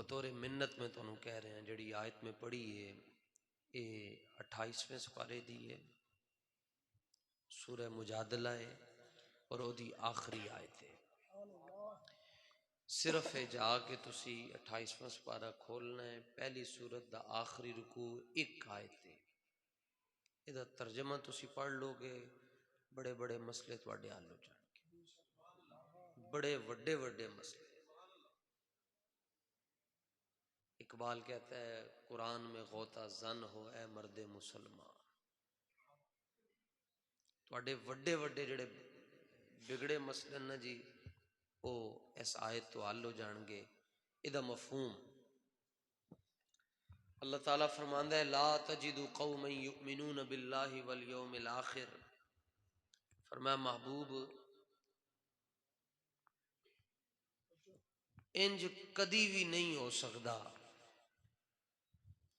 بطور منت میں تمہیں کہہ رہے ہیں جڑی آیت میں پڑھی ہے یہ 28ویں سپارے دی ہے، سورہ مجادلہ ہے اور وہ دی آخری آیت ہے۔ صرف ہے جا کے تسی 28واں سپارہ کھولنا ہے، پہلی سورت دا آخری رکوع ایک آیت ہے، یہ ترجمہ تسی پڑھ لو گے بڑے بڑے مسئلے تواڈے حل ہو جان گے، بڑے وڈے وڈے مسئلے۔ اقبال کہتا ہے قرآن میں غوطہ زن ہو اے مرد مسلمان، تواڈے وڈے وڈے جڑے بگڑے مسئلے نا جی وہ اس آیت تو حل ہو جان گے۔ ادا مفہوم اللہ تعالیٰ فرماندا ہے لا تجد قوما یؤمنون باللہ والیوم الآخر، فرمایا محبوب انج کدی بھی نہیں ہو سکدا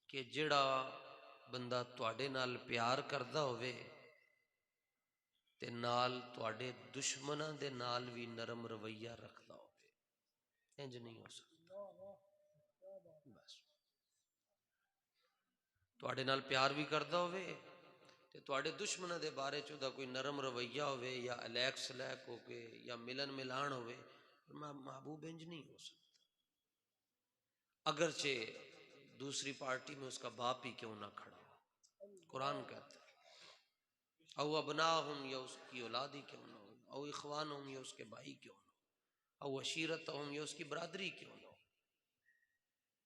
کہ جڑا بندہ تواڈے نال پیار کردا ہوئے تے نال تواڈے دشمناں دے نال بھی نرم رویہ رکھدا ہوئے، انج نہیں ہو سکتا۔ بس تواڈے نال پیار بھی کردا ہوئے تے تواڈے دشمناں دے بارے چ دا کوئی نرم رویہ ہوئے یا الیک سلیک ہو کے یا ملن ملان ہوئے، محبوب انج نہیں ہو سکتا، اگرچہ دوسری پارٹی میں اس کا باپ ہی کیوں نہ کھڑا ہو۔ قرآن کہتا ہے او ابناہم، یا اس کی اولاد ہی کیوں نہ ہو، او اخوانہم، یا اس کے بھائی کیوں نہ ہو، او عشیرتہم، یا اس کی برادری کیوں نہ ہو۔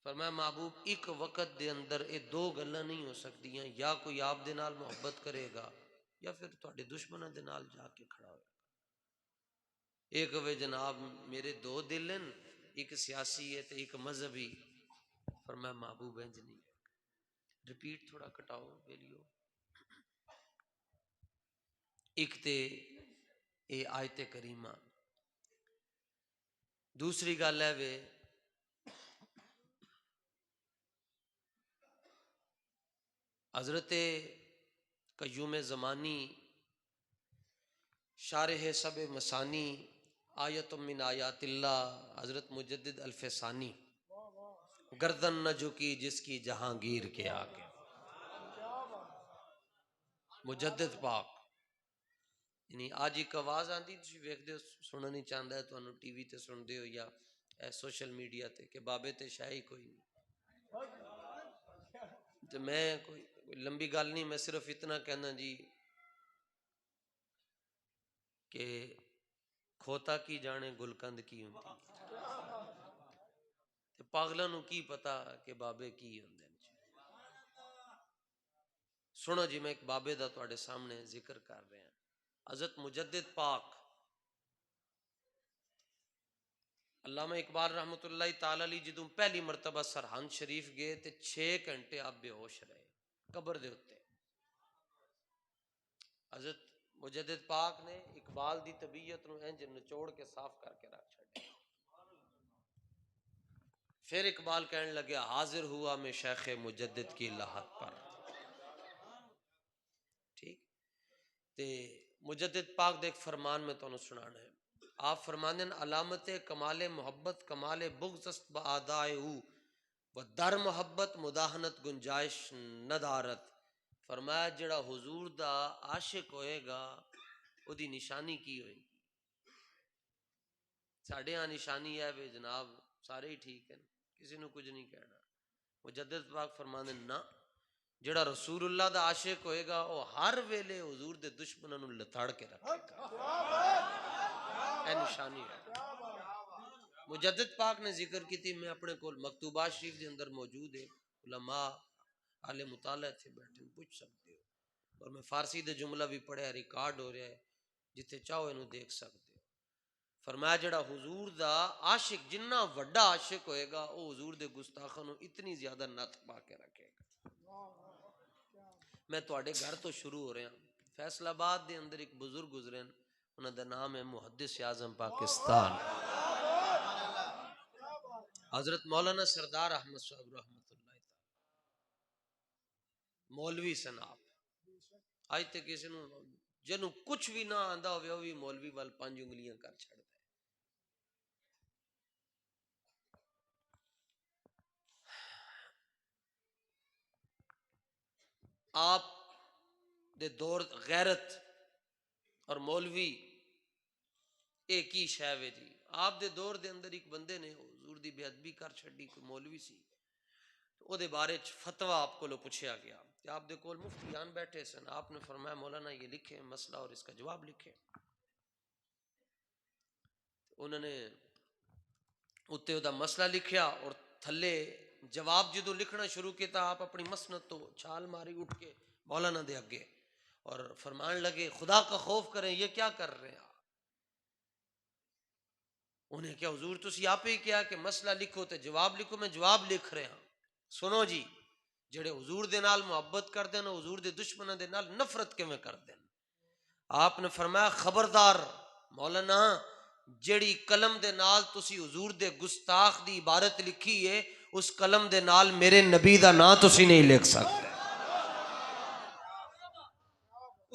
فرمایا محبوب ایک وقت دے اندر یہ دو گلاں نہیں ہو سکدیاں، یا کوئی آپ دے نال محبت کرے گا یا پھر تواڈے دشمناں دے نال جا کے کھڑا ہوئے گا۔ ایک ہوئے جناب میرے دو دل ہیں، ایک سیاسی ہے تے ایک مذہبی، فرمایا محبوب انج نہیں ہے۔ ریپیٹ تھوڑا کٹاؤ ویلیو۔ ایک تے اے آیت کریمہ، دوسری گل ہے وے حضرت قیوم زمانی شارح سب مسانی آیت من آیات اللہ حضرت مجدد الفسانی، گردن نہ جھکی جس کی جہانگیر کے آگے، مجدد پاک۔ یعنی آج ایک آواز آندی تسی ویکھدے ہو، سننا نہیں چاہتا ہے تو انہوں ٹی وی تے سن دے ہو یا سوشل میڈیا تے کہ بابے تے شاہی کوئی نہیں۔ تو میں کوئی لمبی گل نہیں، میں صرف اتنا کہنا جی کہ کھوتا کی جانے گلکند کی ہوندی تے پاگلاں نو کی پتا کہ بابے کی ہوندے نے۔ سنو جی میں ایک بابے دا تواڈے سامنے ذکر کر رہا ہوں، حضرت مجدد پاک علامہ اقبال رحمۃ اللہ تعالی علیہ جدوں پہلی مرتبہ سرہند شریف گئے تے 6 گھنٹے آپ بے ہوش رہے قبر دے اتے۔ حضرت مجدد پاک نے اقبال دی طبیعت نو انج نچوڑ کے صاف کر کے رکھ چھڈیا۔ پھر اقبال کہنے لگے حاضر ہوا میں شیخ مجدد کی لحد پر، ٹھیک تے مجدد پاک دے ایک فرمان میں تانوں سنانا ہے۔ آپ فرمانے ہیں علامت کمال محبت کمال بغض است بآدائے او و در محبت مداہنت گنجائش ندارت۔ فرمایا جڑا حضور دا عاشق ہوئے گا او دی نشانی کی ہوئے گی؟ ساڑھے ہاں نشانی ہے بے جناب سارے ہی ٹھیک ہیں، کسی نے کچھ نہیں کہنا۔ مجدد پاک فرمانے نا، جڑا رسول اللہ دا عاشق ہوئے گا وہ ہر ویلے حضور دے دشمنوں نو لتاڑ کے رکھے گا، اے نشانی ہے۔ مجدد پاک نے ذکر کی تھی، میں اپنے کول مکتوبات شریف دے اندر موجود ہے، علماء اہل مطالعہ تھے بیٹھے پوچھ سکتے ہو، اور میں فارسی دے جملہ بھی پڑھیا ریکارڈ ہو رہا ہے، جتھے چاہو انہوں دیکھ سکتے ہو۔ فرمایا جڑا حضور دا عاشق جنہ وڈا عاشق ہوئے گا وہ حضور دے گستاخاں نو اتنی زیادہ نت پا کے رکھے گا۔ میں تواڈے گھر تو شروع ہو رہا ہوں، فیصل آباد دے اندر ایک بزرگ گزرے ہیں، انہاں دا نام ہے محدث اعظم پاکستان حضرت مولانا سردار احمد صاحب رحمۃ اللہ تعالی، مولوی سن آپ۔ آج تک کسی نو جنوں کچھ بھی نہ آندا ہوئے وہ بھی مولوی وال 5 انگلیاں کر چھڑدا ہے۔ آپ دے دور غیرت اور مولوی ایک ہی شے وے جی. آپ دے دور دے اندر ایک بندے نے حضور دی بے ادبی کر چھڈی, کوئی مولوی سی, او دے بارے فتویٰ آپ کو پوچھا گیا کہ آپ دے کول مفتیان بیٹھے سن, آپ نے فرمایا مولانا یہ لکھیں مسئلہ اور اس کا جواب لکھیں. انہوں نے اتنے دا مسئلہ لکھیا اور تھلے جواب جدو لکھنا شروع کیتا, آپ اپنی مسند تو چھال ماری اٹھ کے مولانا دے اگے اور فرمان لگے خدا کا خوف کریں, یہ کیا کر رہے ہیں آپ؟ انہیں کیا حضور تسی آپ ہی کیا کہ مسئلہ لکھو تے جواب لکھو, میں جواب لکھ رہا ہوں. سنو جی, جڑے حضور دے نال محبت کر دین حضور دے دشمنوں دے نال نفرت کیویں کر دین. آپ نے فرمایا خبردار مولانا, جیڑی قلم دے نال تسی حضور دے گستاخ دی عبارت لکھی ہے اس قلم دے نال میرے نبی دا نام تسی نہیں لکھ سکتے.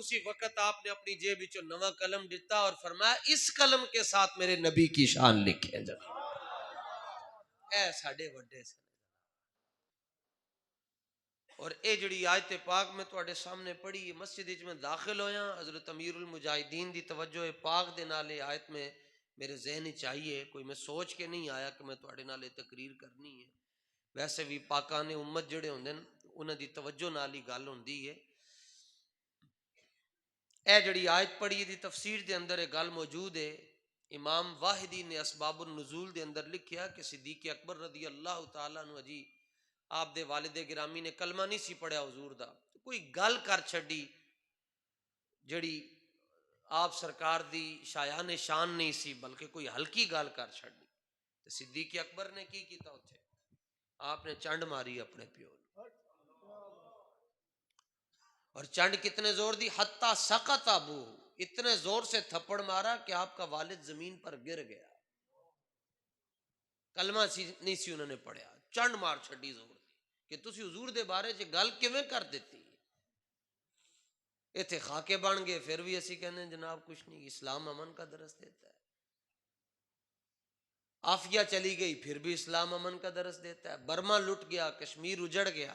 اسی وقت آپ نے اپنی جیب وچوں نواں قلم دیتا اور فرمایا اس قلم کے ساتھ میرے نبی کی شان لکھے. اے ساڈے وڈے سن. اور اے جڑی آیت پاک میں تواڈے سامنے پڑھی ہے, مسجد وچ میں داخل ہویا, حضرت امیر المجاہدین دی توجہ پاک دے نال آیت میں میرے ذہن وچ آئی ہے. کوئی میں سوچ کے نہیں آیا کہ میں تواڈے نال تقریر کرنی ہے, ویسے بھی پاکانے امت جڑے ہوندے نے انہاں دی توجہ نال ہی گل ہوندی ہے. اے جڑی آیت پڑھی دی تفسیر دے اندر ایک گل موجود ہے. امام واحدی نے اسباب النزول دے اندر لکھیا کہ صدیق اکبر رضی اللہ تعالیٰ عنہ جی آپ دے والد گرامی نے کلمہ نہیں سی پڑھیا حضور دا, کوئی گل کر چھڈی جڑی آپ سرکار دی شایان شان نہیں سی, بلکہ کوئی ہلکی گل کر چھڈی. تے صدیق اکبر نے کی کیتا اتھے, آپ نے چنڈ ماری اپنے پیو, اور چنڈ کتنے زور دی, حتی سقط ابو, اتنے زور سے تھپڑ مارا کہ آپ کا والد زمین پر گر گیا. کلمہ نہیں سی انہوں نے پڑھیا, چنڈ مار چھڈی زور دی کہ تسی حضور دے بارے چ گل کیویں کر دیتی. ایتھے خاکے بن گئے, پھر بھی اسی کہنے جناب کچھ نہیں, اسلام امن کا درس دیتا ہے. آفیہ چلی گئی, پھر بھی اسلام امن کا درس دیتا ہے. برما لٹ گیا, کشمیر اجڑ گیا,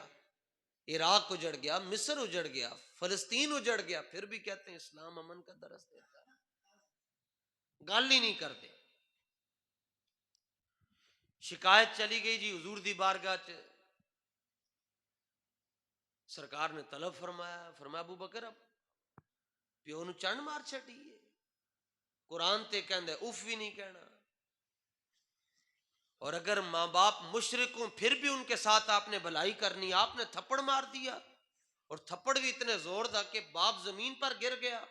عراق اجڑ گیا, مصر اجڑ گیا, فلسطین اجڑ گیا, پھر بھی کہتے ہیں اسلام امن کا درس دیتا ہے. گل ہی نہیں کرتے. شکایت چلی گئی جی حضور دی بارگاہ چ, سرکار نے طلب فرمایا, فرمایا ابو بکر اب پیو نو چنڈ مار چھٹی ہے, قرآن تے کہندا اف بھی نہیں کہنا, اور اگر ماں باپ مشرک ہوں پھر بھی ان کے ساتھ آپ نے بھلائی کرنی, آپ نے تھپڑ مار دیا, اور تھپڑ بھی اتنے زور دا کہ باپ زمین پر گر گیا.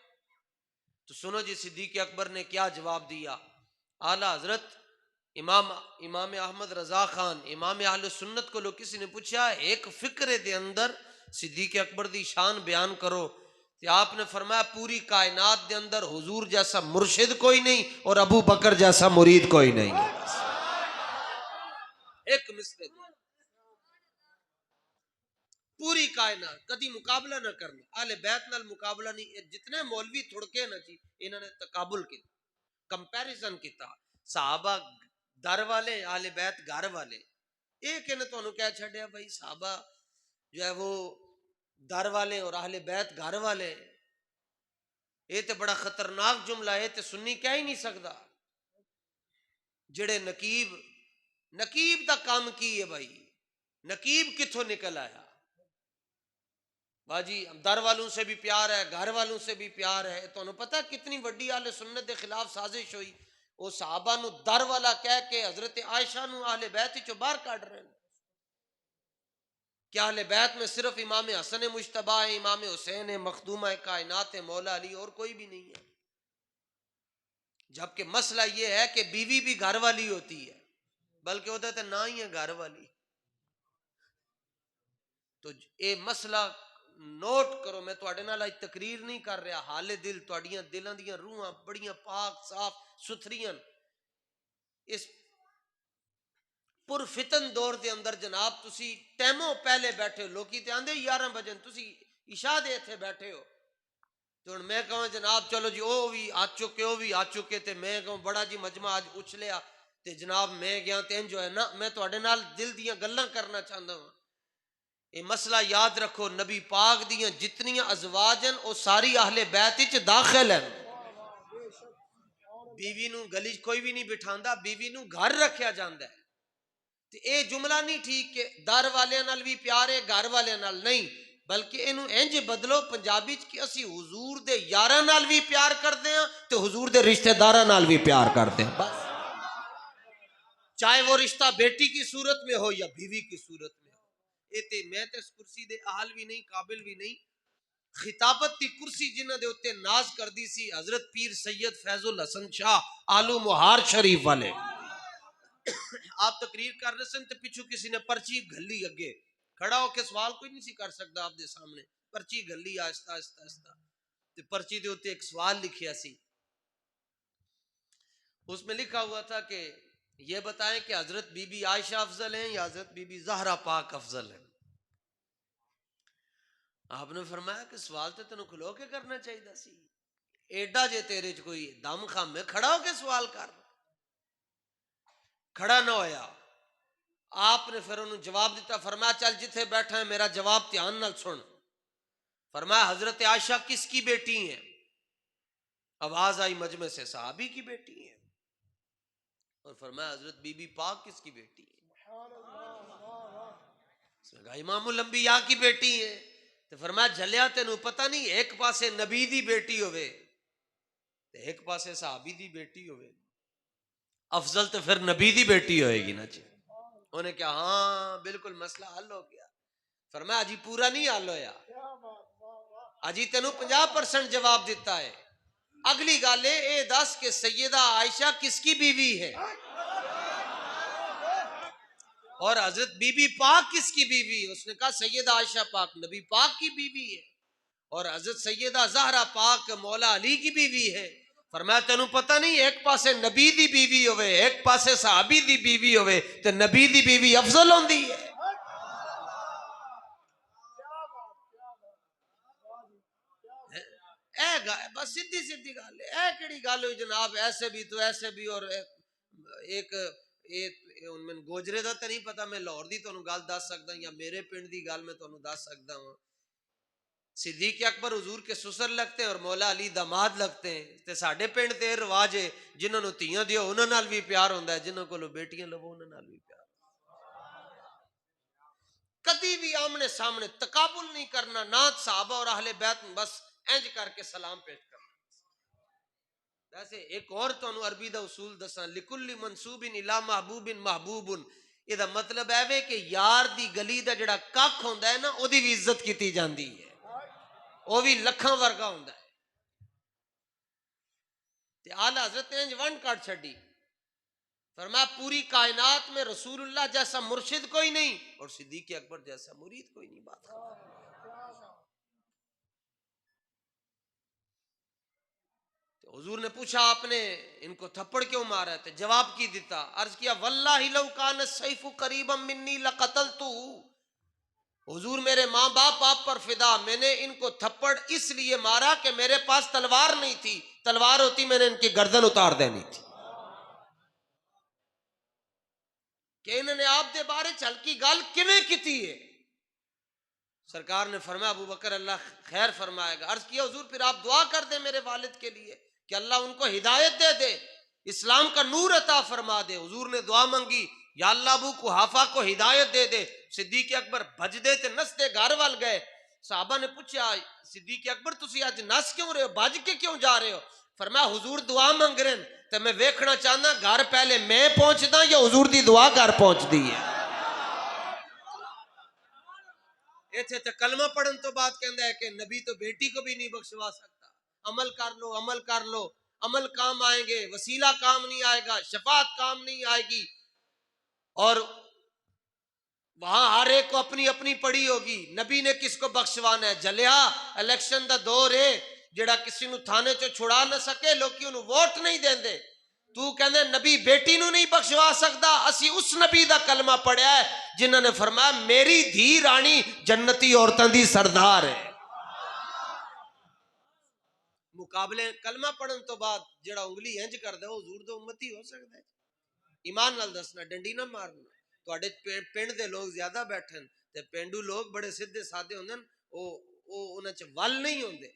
تو سنو جی صدیق اکبر نے کیا جواب دیا. اعلی حضرت امام احمد رضا خان امام اہل سنت کو لوگ کسی نے پوچھا ایک فکرے دے اندر صدیق اکبر دی شان بیان کرو, کہ آپ نے فرمایا پوری کائنات دے اندر حضور جیسا مرشد کوئی نہیں اور ابو بکر جیسا مرید کوئی نہیں. ایک مصرے دے پوری کائنات کدی مقابلہ نہ کرنا, اہل بیت نال مقابلہ نہیں. جتنے مولوی تھڑکے نا جی انہوں نے تقابل کیا, کمپیریزن کیتا. صحابہ در والے, اہل بیت گھر والے. ایک نے تو کہہ چھڑیا بھائی صحابہ جو ہے وہ در والے اور اہل بیت گھر والے, یہ تو بڑا خطرناک جملہ ہے, تو سنی کہہ ہی نہیں سکتا. جڑے نقیب دا کام کی ہے بھائی, نقیب کتھوں نکل آیا باجی, در والوں سے بھی پیار ہے, گھر والوں سے بھی پیار ہے. تو پتہ کتنی وڈی اہل سنت دے خلاف سازش ہوئی, وہ صحابہ نو در والا کہہ کے حضرت عائشہ نو اہل بیت چوں باہر کاٹ رہے ہیں. کیا اہل بیت میں صرف امام حسن مجتبیٰ ہے, امام حسین ہے, مخدومہ کائنات ہے, مولا علی, اور کوئی بھی نہیں ہے. جبکہ مسئلہ یہ ہے کہ بیوی بھی گھر والی ہوتی ہے, بلکہ وہ تو نہ ہی ہے گھر والی. تو اے مسئلہ نوٹ کرو, میں تواڈے نال اج تقریر نہیں کر رہا, حال دل تواڈیاں دلاں دیاں روحاں بڑیاں پاک صاف ستھریاں. اس پر فتن دور دے اندر جناب تسی ٹیموں پہلے بیٹھے ہو, لوکی تے آندے 11 بجے, تسی عشاء دے ایتھے بیٹھے ہو. تو میں کہوں جناب چلو جی او بھی آ چکے, وہ بھی آ چکے, تے میں کہوں بڑا جی مجمع آج اچھلیا, تے جناب میں گیا تے انج جو ہے نا, میں تواڈے نال دل دیاں گلاں کرنا چاہندا ہوں. یہ مسئلہ یاد رکھو، نبی پاک دیاں جتنیاں ازواج ہیں وہ ساری اہل بیت وچ داخل ہیں. بیوی نو گلی کوئی بھی نہیں بٹھاندا، بیوی نو گھر رکھیا جاندا ہے. تے اے جملہ نہیں ٹھیک کہ در والے نال بھی پیار ہے گھر والے نال نہیں، بلکہ اینو انج بدلو پنجابی چ کہ اسی حضور دے یاراں نال بھی پیار کردے ہاں تے حضور دے رشتہ داراں نال بھی پیار کردے ہیں. بس چاہے وہ رشتہ بیٹی کی صورت میں ہو یا بیوی کی صورت میں ہو. اے تے میں تے اس کرسی دے اہل بھی نہیں، قابل بھی نہیں. خطابت دی کرسی جنہ دے اتے ناز کردی سی حضرت پیر سید فیض الحسن شاہ آلو مہار شریف والے. آپ تقریر کر رہے سن تے پیچھو کسی نے پرچی گھلی، اگے کھڑا ہو کے سوال کوئی نہیں سی کر سکتا آپ دے سامنے، پرچی گھلی آہستہ آہستہ آہستہ تے پرچی دے اتے ایک سوال لکھیا سی. اس میں لکھا ہوا تھا کہ یہ بتائیں کہ حضرت بی بی عائشہ افضل ہیں یا حضرت بی بی زہرا پاک افضل ہیں. آپ نے فرمایا کہ سوال تو تینوں کھلو کے کرنا چاہیے سی، ایڈا جے تیرے چ کوئی دم خم میں کھڑا ہو کے سوال کر. کھڑا نہ ہویا. آپ نے پھر انہوں جواب دیتا، فرمایا چل جتھے بیٹھا ہے میرا جواب دھیان نال سن. فرمایا حضرت عائشہ کس کی بیٹی ہیں؟ آواز آئی مجمع سے صحابی کی بیٹی ہیں. اور فرمایا حضرت بی بی پاک کس کی بیٹی ہے؟ امام الانبیاء کی بیٹی ہے. تو فرمایا جھلیا تینوں پتہ نہیں ایک پاسے نبی دی بیٹی ہوئے تے ایک پاسے صحابی دی بیٹی ہوئے، افضل تو پھر نبی دی بیٹی ہوئے گی نا. جی انہیں کہا ہاں بالکل مسئلہ حل ہو گیا. فرمایا اجی پورا نہیں حل ہویا، اجی تینوں 50% جواب دیتا ہے. اگلی گالے اے دس کہ سیدہ عائشہ کس کی بیوی ہے اور حضرت بی بی پاک کس کی بیوی ہے؟ اس نے کہا سیدہ عائشہ پاک نبی پاک کی بیوی ہے اور حضرت سیدہ زہرا پاک مولا علی کی بیوی ہے. فرمایا تینوں پتہ نہیں ایک پاسے نبی دی بیوی ہوئے ایک پاسے صحابی دی بیوی ہوئے تے نبی دی بیوی افضل ہوندی ہے. بس سیدھی سیدھی گل ہے. اے کیڑی گل ہوئی جناب، ایسے بھی تو ایسے بھی. اور ایک میں گوجرے دا تو نہیں پتا، میں لاہور دی تانوں گل دس سکدا یا میرے پنڈ دی گل میں تانوں دس سکدا ہوں. صدیق اکبر حضور کے سسر لگتے ہیں اور مولا علی داماد لگتے ہیں. تے ساڈے پنڈ تے رواج ہے جنہاں نوں تیاں دیو انہاں نال بھی پیار ہوندا ہے، جنہاں کولوں بیٹیاں لو انہاں نال بھی پیار. کدی بھی آمنے سامنے تقابل نہیں کرنا، نہ صحابہ اور اہل بیت، بس انج کر کے سلام پیش کرنا. ویسے ایک اور تانوں عربی دا اصول دساں، لکل منسوب الی محبوب محبوب. یہ دا مطلب ہے کہ یار دی گلی دا جڑا ککھ ہوندا ہے نا او دی بھی عزت کیتی جاندی ہے، وہ بھی لکھاں ورگا ہوندا ہے. تے اعلی حضرت نے انج ونڈ کٹ چھڈی. فرمایا پوری کائنات میں رسول اللہ جیسا مرشد کوئی نہیں اور صدیق اکبر جیسا مرید کوئی نہیں. بات حضور نے پوچھا آپ نے ان کو تھپڑ کیوں مارا؟ تھے جواب کی دیتا، عرض کیا واللہ لو کان السیف قریبا منی لقتلتو. حضور میرے ماں باپ آپ پر فدا، میں نے ان کو تھپڑ اس لیے مارا کہ میرے پاس تلوار نہیں تھی، تلوار ہوتی میں نے ان کی گردن اتار دینی تھی. کہ انہوں نے آپ دے بارے چل کی گل کیویں کیتی ہے؟ سرکار نے فرمایا ابو بکر اللہ خیر فرمائے گا. عرض کیا حضور پھر آپ دعا کر دیں میرے والد کے لیے کہ اللہ ان کو ہدایت دے دے، اسلام کا نور عطا فرما دے. حضور نے دعا مانگی یا اللہ ابو قحافہ کو ہدایت دے دے. صدیق اکبر بھج دے تے نس دے گھر وال گئے. صحابہ نے پوچھا صدیق اکبر تسی اج نس کیوں رہے ہو، بھج کے کیوں جا رہے ہو؟ فرمایا حضور دعا مانگ رہے ہیں تے میں ویکھنا چاہنا گھر پہلے میں پہنچدا یا حضور دی دعا گھر پہنچ دی ہے. ایتھے تے کلمہ پڑھن تو بات کہندا ہے کہ نبی تو بیٹی کو بھی نہیں بخشوا سکتا. عمل کر لو عمل کر لو، عمل کام آئیں گے، وسیلہ کام نہیں آئے گا، شفاعت کام نہیں آئے گی. اور وہاں ہر ایک کو اپنی اپنی پڑی ہوگی. نبی نے کس کو بخشوانا ہے؟ جلیا الیکشن دا دور ہے، جڑا کسی نو تھانے چو چھڑا نہ سکے لوکی انہوں ووٹ نہیں دین دے. تو کہنے نبی بیٹی نو نہیں بخشوا سکتا، اسی اس نبی دا کلمہ پڑھیا ہے جنہوں نے فرمایا میری دھی رانی جنتی عورتاں دی سردار ہے. مقابلے کلمہ پڑھن تو بعد جڑا انگلی انج کردا ہے حضور دا امتی ہو سکتا ہے؟ ایمان نال دسنا، ڈنڈی نہ مارنا. تواڈے پنڈ دے لوگ زیادہ بیٹھن تے پینڈو لوگ بڑے سیدھے سادے ہوندے او انہاں چ ول نہیں ہوندے.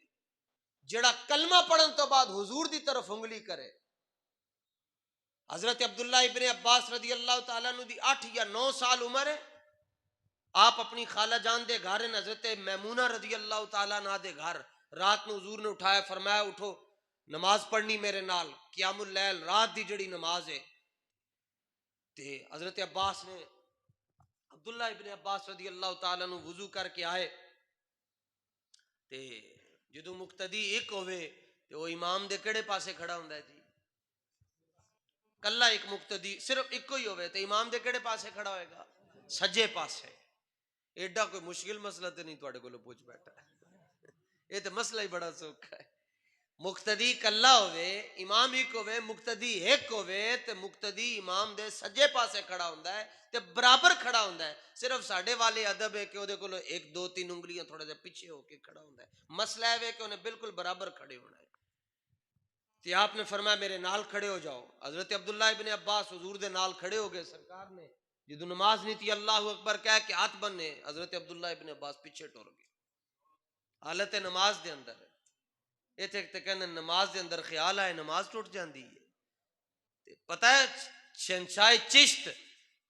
جڑا کلمہ پڑھن تو بعد حضور دی طرف انگلی کرے. حضرت عبداللہ ابن عباس رضی اللہ تعالیٰ عنہ دی 8 یا 9 سال عمر ہے. آپ اپنی خالہ جان دے گھر ہیں، حضرت میمونہ رضی اللہ تعالیٰ عنہ دے گھر. رات نو حضور نے اٹھایا، فرمایا اٹھو نماز پڑھنی میرے نال، قیام اللیل رات دی جڑی نماز ہے. تے حضرت عباس نے عبداللہ ابن عباس رضی اللہ تعالیٰ عنہ وضو کر کے آئے تے جدو مقتدی ایک ہوئے تے وہ امام دے کڑے پاسے کھڑا ہوندا ہے جی؟ کلا ایک مقتدی صرف ایک ہی ہوئے تے امام دے کڑے پاسے کھڑا ہوئے گا؟ سجے پاسے. ایڈا کوئی مشکل مسئلہ تے نہیں تواڈے کولوں پوچھ بیٹھا ہے، یہ تے مسئلہ ہی بڑا سوکھا ہے. مقتدی کلا ہوئے، امام ایک ہوئے، مقتدی ایک ہوئے تے مقتدی امام دے سجے پاسے کھڑا ہوندا ہے تے برابر کھڑا ہوندا ہے. صرف ساڈے والے ادب ہے کہ او دے کولو 1 2 3 انگلیاں تھوڑا جہا پیچھے ہو کے کھڑا ہوندا ہے. مسئلہ ہے کہ انہیں بالکل برابر کھڑے ہونا ہے. تے آپ نے فرمایا میرے نال کھڑے ہو جاؤ. حضرت عبداللہ ابن عباس حضور دے نال کھڑے ہو گئے. سرکار نے جدو نماز نہیں تھی اللہ اکبر کہہ کے ہاتھ بننے، حضرت عبداللہ ابن عباس پیچھے ٹر گئے حالت نماز دے اندر. ایتھے تے کہندے نماز دے اندر خیال آئے نماز ٹوٹ جاندی ہے. پتہ ہے شہنشاہ چشت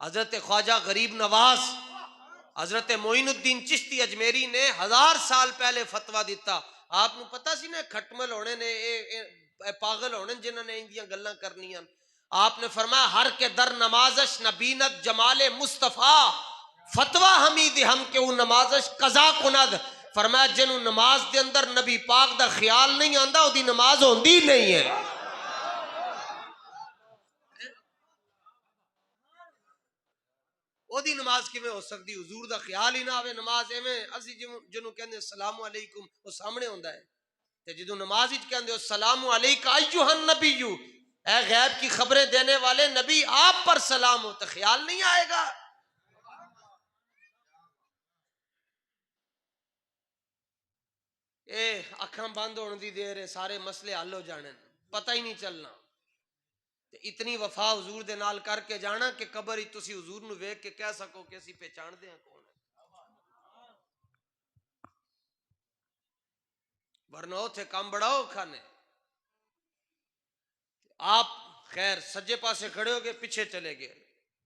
حضرت خواجہ غریب نواز حضرت معین الدین چشتی اجمیری نے 1000 سال پہلے فتویٰ دیتا. آپ کو پتہ سی نا کھٹمل ہونے نے پاگل ہونے جنہوں نے اندیاں گلاں کرنیاں. آپ نے فرمایا ہر کے در نمازش نبینت جمال مصطفیٰ فتویٰ حمید ہم کہ وہ نمازش قضا کند. فرمایا جنہوں نماز دے اندر نبی پاک دا خیال نہیں آندا وہ دی نماز ہوندی نہیں ہے. وہ دی نماز کیویں ہو سکتی؟ حضور دا خیال ہی نہ آوے نماز ایویں اسی جنہوں کہندے السلام علیکم وہ سامنے ہوندا ہے تے جدوں نماز وچ کہندے السلام علیکم ایھا النبی، اے غیب کی خبریں دینے والے نبی آپ پر سلام ہو، تو خیال نہیں آئے گا. اے اکھاں بند ہونے دی دیر ہے سارے مسئلے حل ہو جانے، پتہ ہی نہیں چلنا. اتنی وفا حضور دے نال کر کے جانا کہ قبر ہی تسی حضور نو ویکھ کے کہہ سکو کہ اسی پہچان دے ہیں کون ہے. ورنہ اوتھے کام بڑا اوکھا نے. آپ خیر سجے پاسے کھڑے ہو گئے پیچھے چلے گئے.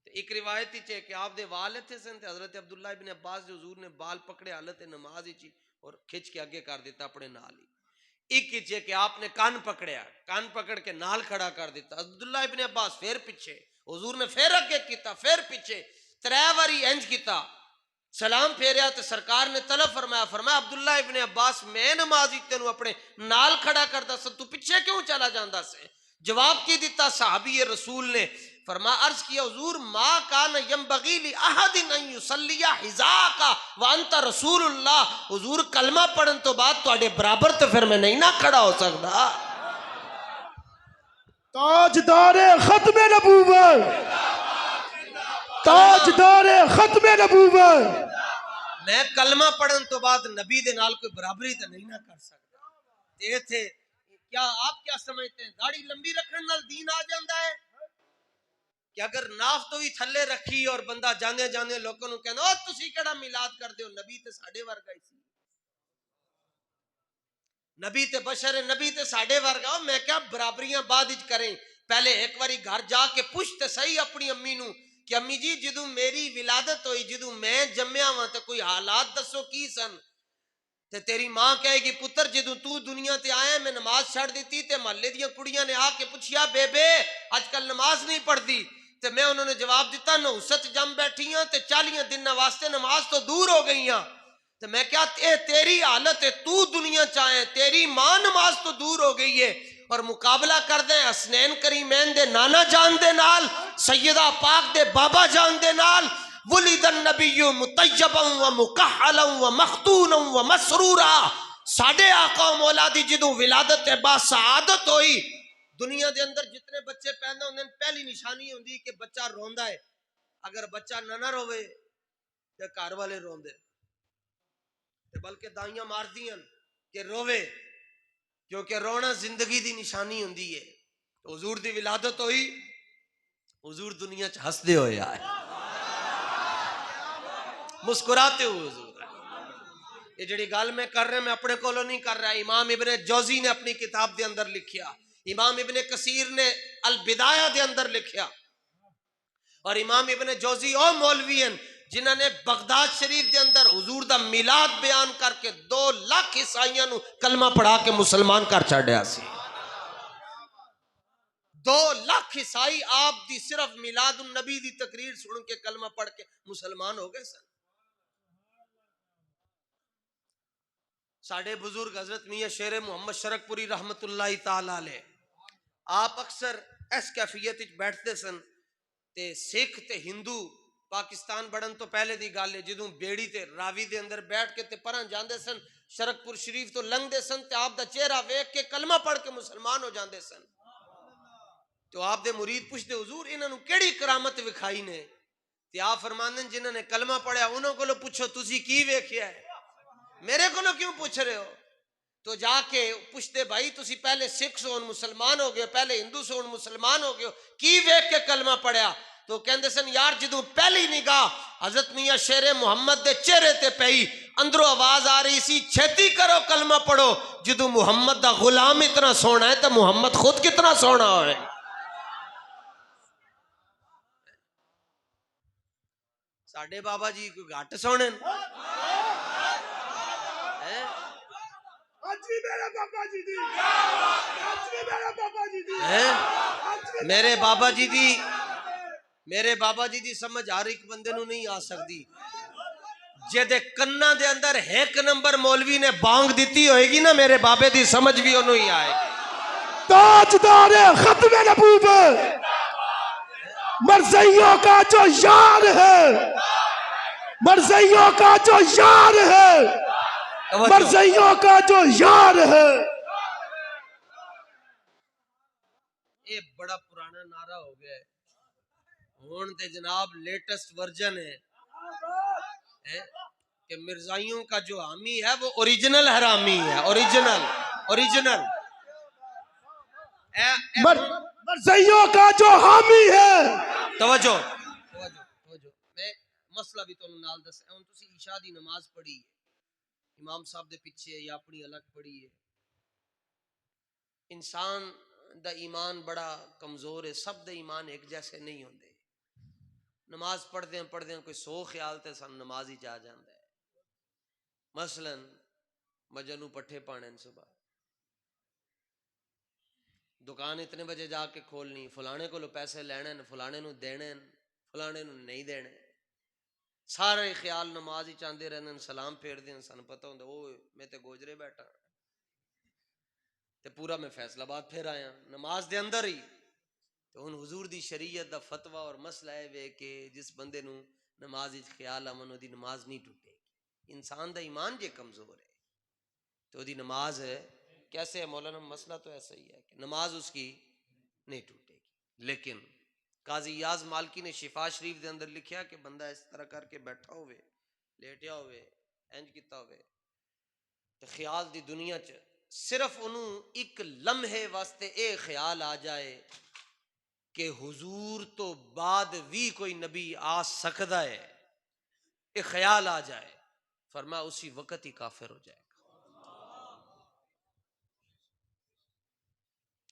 ایک روایت ہی کہ آپ دے وال تھے سن تے حضرت عبداللہ ابن عباس دے حضور نے بال پکڑے حالت نماز ہی اور کھچ کے آگے کر دیتا اپنے نال ہی. ایک ہی کہ آپ نے کان پکڑیا، کان پکڑ کے نال کھڑا کر دیتا. عبداللہ ابن عباس پھر پیچھے، حضور نے پھر اگے کیتا، پھر پیچھے، 3 واری انج کیتا. سلام پھیریا تو سرکار نے طلب فرمایا، فرمایا عبداللہ ابن عباس میں نمازی تینوں اپنے نال کھڑا کرتا سا، تو پیچھے کیوں چلا جاندا سے؟ جواب کی دیتا صحابی رسول نے، فرمایا عرض کیا حضور ما کان ینبغی لاحد ان یصلی حذاک وانت رسول اللہ. حضور کلمہ پڑھن تو بعد تواڈے برابر تو پھر میں نہیں نہ کھڑا ہو سکدا. تاجدار ختم نبوت، تاجدار ختم نبوت. میں کلمہ پڑھن تو بعد نبی دے نال کوئی برابری تو نہیں نہ کر سکتا. تے تھے کیا آپ کیا سمجھتے ہیں داڑھی لمبی رکھن نال دین آ جاندا ہے؟ کہ اگر ناف تو بھی تھلے رکھی اور بندہ جانے جانے لوگوں نو کہنا او تسی کیڑا میلاد کر دیو، نبی تے ساڈے ورگا ہی سی، نبی تے بشر ہے، نبی تے ساڈے ورگا. میں کیا برابریاں بعد وچ کریں، پہلے ایک واری گھر جا کے پوچھ تے صحیح اپنی امی نو کہ امی جی جدوں میری ولادت ہوئی، جدوں میں جمیا ہاں تے کوئی حالات دسو کی سن؟ تے تیری ماں کہے گی پتر جدوں تو دنیا تے آیا میں نماز چھڑ دیتی تے محلے دیاں کڑیاں نے آ کے پوچھیا بے بے اج کل نماز نہیں پڑھتی، تے میں انہوں نے جواب دیتا نحوست جم بیٹھی ہاں تے 40 دن واسطے نماز تو دور ہو گئی ہاں. تے میں کیا تیری حالت ہے، تو دنیا چاہے، تیری ماں نماز تو دور ہو گئی ہے، اور مقابلہ کر دیں حسنین کریمین دے نانا جان دے نال، سیدہ پاک دے بابا جان دے نال. ولد النبی مطیبا و مکحلا و مختونا و مسرورا. ساڑھے آقا و مولا دی جدوں ولادت با سعادت ہوئی، دنیا دے اندر جتنے بچے پیدا ہوندے پہلی نشانی ہوندی کہ بچہ روندا ہے. اگر بچہ نہ روے تے گھر والے روندے، بلکہ دائیاں مار دیاں کہ روے، کیونکہ رونا زندگی دی نشانی ہوندی ہے. حضور دی ولادت ہوئی، حضور دنیا چ ہسدے ہوئے آئے. مسکراتے ہوئے حضور آئے. یہ جڑی گل میں کر رہا میں اپنے کولوں نہیں کر رہا. امام ابن جوزی نے اپنی کتاب دے اندر لکھیا, امام ابن کثیر نے البدایہ دے اندر لکھیا, اور امام ابن جوزی او مولوی ہیں جنہاں نے بغداد شریف دے اندر حضور دا میلاد بیان کر کے 2 لاکھ عیسائیاں نو کلمہ پڑھا کے مسلمان کر چھڈیا سی. 2 لاکھ عیسائی آپ دی صرف میلاد النبی دی تقریر سن کے کلمہ پڑھ کے مسلمان ہو گئے سن. ساڈے بزرگ حضرت میاں شیر محمد شرک پوری رحمت اللہ تعالی علیہ آپ اکثر اس کیفیت وچ بیٹھتے سن تے سکھ تے ہندو پاکستان بڑھن تو پہلے دی گل ہے جدوں بیڑی تے راوی دے اندر بیٹھ کے تے پراں جاندے سن شرک پور شریف تو لنگدے سن تے آپ دا چہرہ ویکھ کے کلمہ پڑھ کے مسلمان ہو جاندے سن. تو آپ دے مرید پوچھتے حضور انہاں نو کیڑی کرامت وکھائی نے؟ تے آپ فرماندے جنہاں نے کلمہ پڑھیا انہاں کولوں پوچھو تسی کی ویکھیا ہے, میرے کو کیوں پوچھ رہے ہو؟ تو جا کے پوچھتے بھائی تسی پہلے سکھ سون مسلمان ہو گئے, پہلے ہندو سون مسلمان ہو گئے, کی ویکھ کے کلمہ پڑھیا؟ تو کہندے سن یار جدوں پہلی نگاہ حضرت میاں شیر محمد دے چہرے تے پئی اندروں آواز آ رہی سی چھتی کرو کلمہ پڑھو. جدوں محمد دا غلام اتنا سونا ہے تو محمد خود کتنا سونا ہوئے. ساڈے بابا جی کوئی گھٹ سونے میرے بابا جی دی سمجھ ہر ایک بندے نو نہیں آ سکتی. جے کنا دے اندر 1 نمبر مولوی نے بانگ دیتی ہوئے گی نا میرے بابے دی سمجھ بھی انہوں ہی آئے گی. تاجدار ختم نبوت مرزائیوں کا جو یار ہے, مرزائیوں کا جو یار ہے, مرزائیوں کا جو یار ہے. یہ بڑا پرانا نعرہ ہو گیا ہے, ہون تے جناب لیٹسٹ ورژن ہے کہ مرزائیوں کا جو حامی ہے وہ اوریجنل حرامی ہے. اوریجنل مرزائیوں کا جو حامی ہے. توجہ میں مسئلہ بھی تو نال دس ہن تسی عشاء دی نماز پڑھی ہے امام صاحب دے پیچھے یا اپنی الگ پڑھی ہے. انسان دا ایمان بڑا کمزور ہے, سب دے ایمان ایک جیسے نہیں ہوندے. نماز پڑھدے ہیں کوئی 100 خیال تے سن نماز ہی جا جاندا ہے. مثلا مجنو پٹھے پانے صبح دکان اتنے بجے جا کے کھولنی, فلانے کو پیسے لینے, فلانے نو دینے, فلانے نو نہیں دینے, سارے خیال نماز ہی چاندے رہنے, سلام پھیر دیں, سن پتہ ہوندا او میں تے گوجرے بیٹھا تے پورا میں فیصل آباد پھر آیا نماز دے اندر ہی. تو ہن حضور دی شریعت دا فتویٰ اور مسئلہ ہے کہ جس بندے نو نماز وچ خیال آون دی نماز نہیں ٹوٹے گی. انسان دا ایمان جے کمزور ہے تو دی نماز ہے کیسے ہے مولانا؟ مسئلہ تو ایسا ہی ہے کہ نماز اس کی نہیں ٹوٹے گی. لیکن قاضی یاز مالکی نے شفا شریف دے اندر لکھیا کہ بندہ اس طرح کر کے بیٹھا ہوئے, لیٹیا ہوئے, انج کیتا ہوئے تو خیال دی دنیا چ صرف انہوں ایک لمحے واسطے اے خیال آ جائے کہ حضور تو بعد بھی کوئی نبی آ سکتا ہے, ایک خیال آ جائے, فرمایا اسی وقت ہی کافر ہو جائے گا,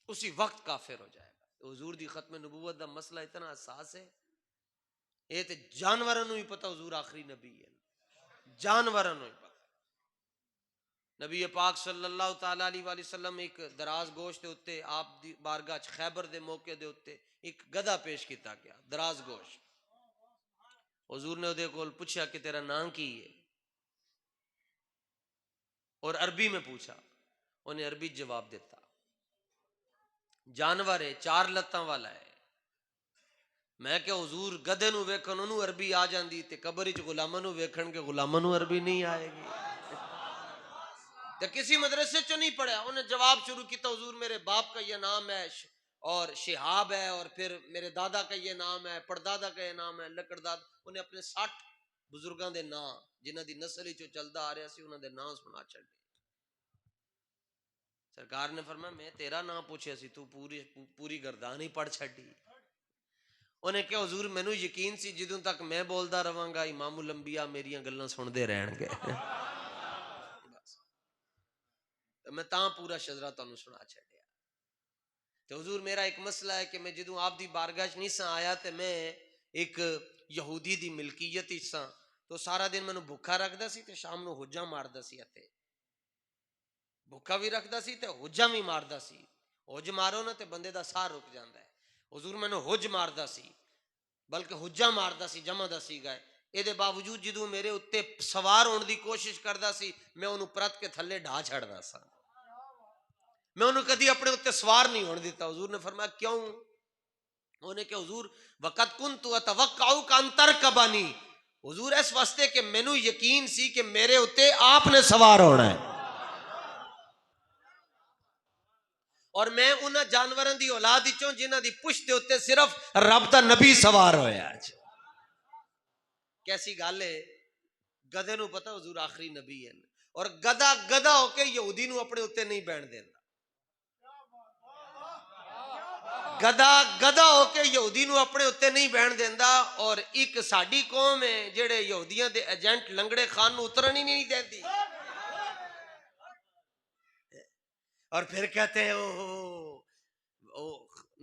اسی وقت کافر ہو جائے گا. حضور دی ختم نبوت دا مسئلہ اتنا حساس ہے, یہ تے جانوراں نوں ہی پتہ حضور آخری نبی ہے, جانوراں نوں ہی پتہ. نبی پاک صلی اللہ تعالی علیہ وآلہ وسلم ایک دراز گوشت دے اتے آپ دی بارگاہ خیبر دے موقع دے اتے ایک گدھا پیش کیتا گیا, دراز گوشت. حضور نے دے کول پوچھا کہ تیرا نام کی ہے, اور عربی میں پوچھا, انہیں عربی جواب دیتا. جانور ہے, 4 لتاں والا ہے. میں کہ حضور گدھے نو ویکھن انہوں عربی آ جاندی تے قبر وچ غلاماں نو ویکھن کے غلاماں نو عربی نہیں آئے گی. تے کسی مدرسے چ نہیں پڑھا, انہیں جواب شروع کیتا حضور میرے باپ کا یہ نام ہے اور شہاب ہے, اور پھر میرے دادا کا یہ نام ہے, پردادا کا یہ نام ہے, لکڑداد. انہیں اپنے 60 بزرگاں دے نام جنہاں دی نسل وچ چلدا آ رہا سی انہاں دے نام سنا چھڈے. سرکار نے فرمایا میں تیرا نام پوچھیا سی, تو پوری گردان ہی پڑھ چھڈی. انہیں کہا حضور مینوں یقین سی جدوں تک میں بولدا رواں گا امام الانبیاء میریاں گلاں سنتے رہن گے. میں تاں پورا شجرا تانوں سنا چھڈیا. تو حضور میرا ایک مسئلہ ہے کہ میں جدوں آپ دی بارگاہ چ نہیں سا آیا تے میں ایک یہودی دی ملکیت ہی سا تو سارا دن مینوں بھوکا رکھدا سی تے شام نو حجاں ماردا سی. اتے بھوکا بھی رکھدا سی تے حجاں بھی ماردا سی. حج مارو نا تے بندے دا ساہ رک جاندا ہے. حضور مینوں حج ماردا سی بلکہ حجاں ماردا سی جمع دا سی گئے. اے دے باوجود جدوں میرے اتے سوار ہون دی کوشش کردا سی میں اونوں پرت کے تھلے ڈھا چھڑدا سا. میں انہوں کدی اپنے اتنے سوار نہیں ہونے دیتا. حضور نے فرمایا کیوں؟ انہیں کہ حضور وقت کنت اتوقع ان ترکبنی، حضور اس واسطے کہ مینوں یقین سی کہ میرے اتنے آپ نے سوار ہونا ہے. اور میں انہاں جانوراں دی اولاد وچوں جنہاں دی پشت دے اتنے صرف رب دا نبی سوار ہویا. کیسی گل ہے؟ گدھے نو پتہ حضور آخری نبی ہے اور گدھا گدھا ہو کے یہودی نو اپنے اتنے نہیں بہن دیندا. گدا گدا ہو کے یہودی نو اپنے اتنے نہیں بہن دیندا. اور ایک ساڈی قوم ہے جڑے یہودیاں دے ایجنٹ لنگڑے خان نو اترن ہی نہیں دیندی. اور پھر کہتے ہیں او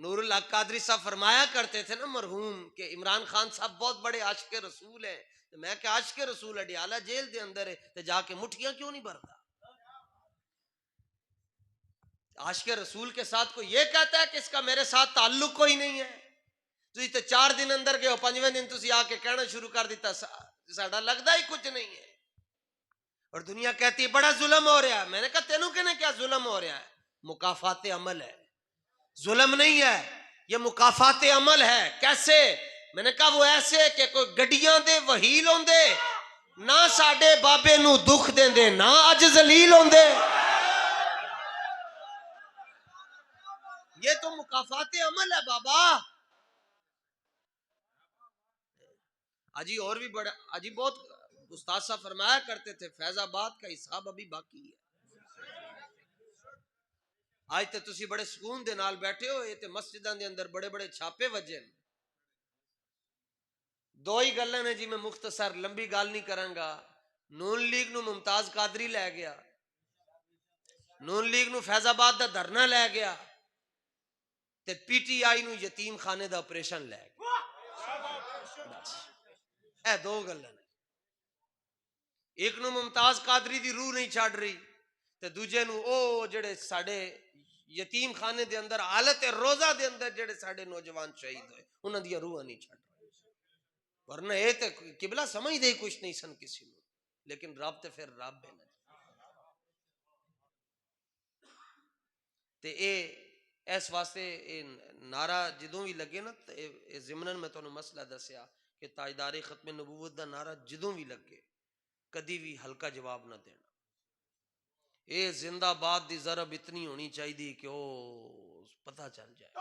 نور الحق قادری صاحب فرمایا کرتے تھے نا مرحوم کہ عمران خان صاحب بہت بڑے عاشق رسول ہیں. میں کہ عاشق رسول اڈیالہ جیل دے اندر ہے تے جا کے مٹھیاں کیوں نہیں بھرتا؟ عاشق رسول کے ساتھ کوئی یہ کہتا ہے کہ اس کا میرے ساتھ تعلق کوئی نہیں ہے. تسی تے 4 دن اندر گئے ہو 5ویں دن تسی آ کے کہنا شروع کر دیتا ساڈا لگدا ہی کچھ نہیں ہے. اور دنیا کہتی ہے بڑا ظلم ہو رہا ہے. میں نے کہا تینوں کہنے کیا ظلم ہو رہا ہے؟ مکافات عمل ہے، ظلم نہیں ہے، یہ مکافات عمل ہے. کیسے؟ میں نے کہا وہ ایسے کہ کوئی گڈیاں دے وہیل ہوندے نہ ساڈے بابے نو دکھ دیندے نہ اج ذلیل ہوندے. یہ تو مکافات عمل ہے بابا. اجی اور بھی بڑا اجی بہت استاد صاحب فرمایا کرتے تھے فیض آباد کا حساب ابھی باقی ہے. آج تے تسی بڑے سکون دے نال بیٹھے ہو. یہ تے مسجداں دے اندر بڑے بڑے چھاپے وجے. 2 ہی گلاں نے جی میں مختصر لمبی گل نہیں کراں گا. نون لیگ نو ممتاز قادری لے گیا، نون لیگ نو فیض آباد دا دھرنا لے گیا تے پی ٹی آئی نو یتیم خانے دا آپریشن لے گیا. بس اے 2 گلاں نے. ایک نو ممتاز قادری دی روح نہیں چھڑ رہی تے دوجے نو او جڑے ساڈے یتیم خانے دے اندر حالت روزہ دے اندر جڑے ساڈے نوجوان شہید ہوئے انہاں دی روح نہیں چھڑ رہی. ورنہ اے تے قبلہ سمجھ دے کچھ نہیں سن کسی نو. لیکن رب تے پھر رب ہے نا. تے اے اس واسطے اے نعرہ جدوں بھی لگے نا تے ضمناً میں تانوں مسئلہ دسیا کہ تاجدار ختم نبوت دا نعرہ جدوں بھی لگے کدی بھی ہلکا جواب نہ دینا. اے زندہ باد دی ضرب اتنی ہونی چاہیے کہ او پتہ چل جائے.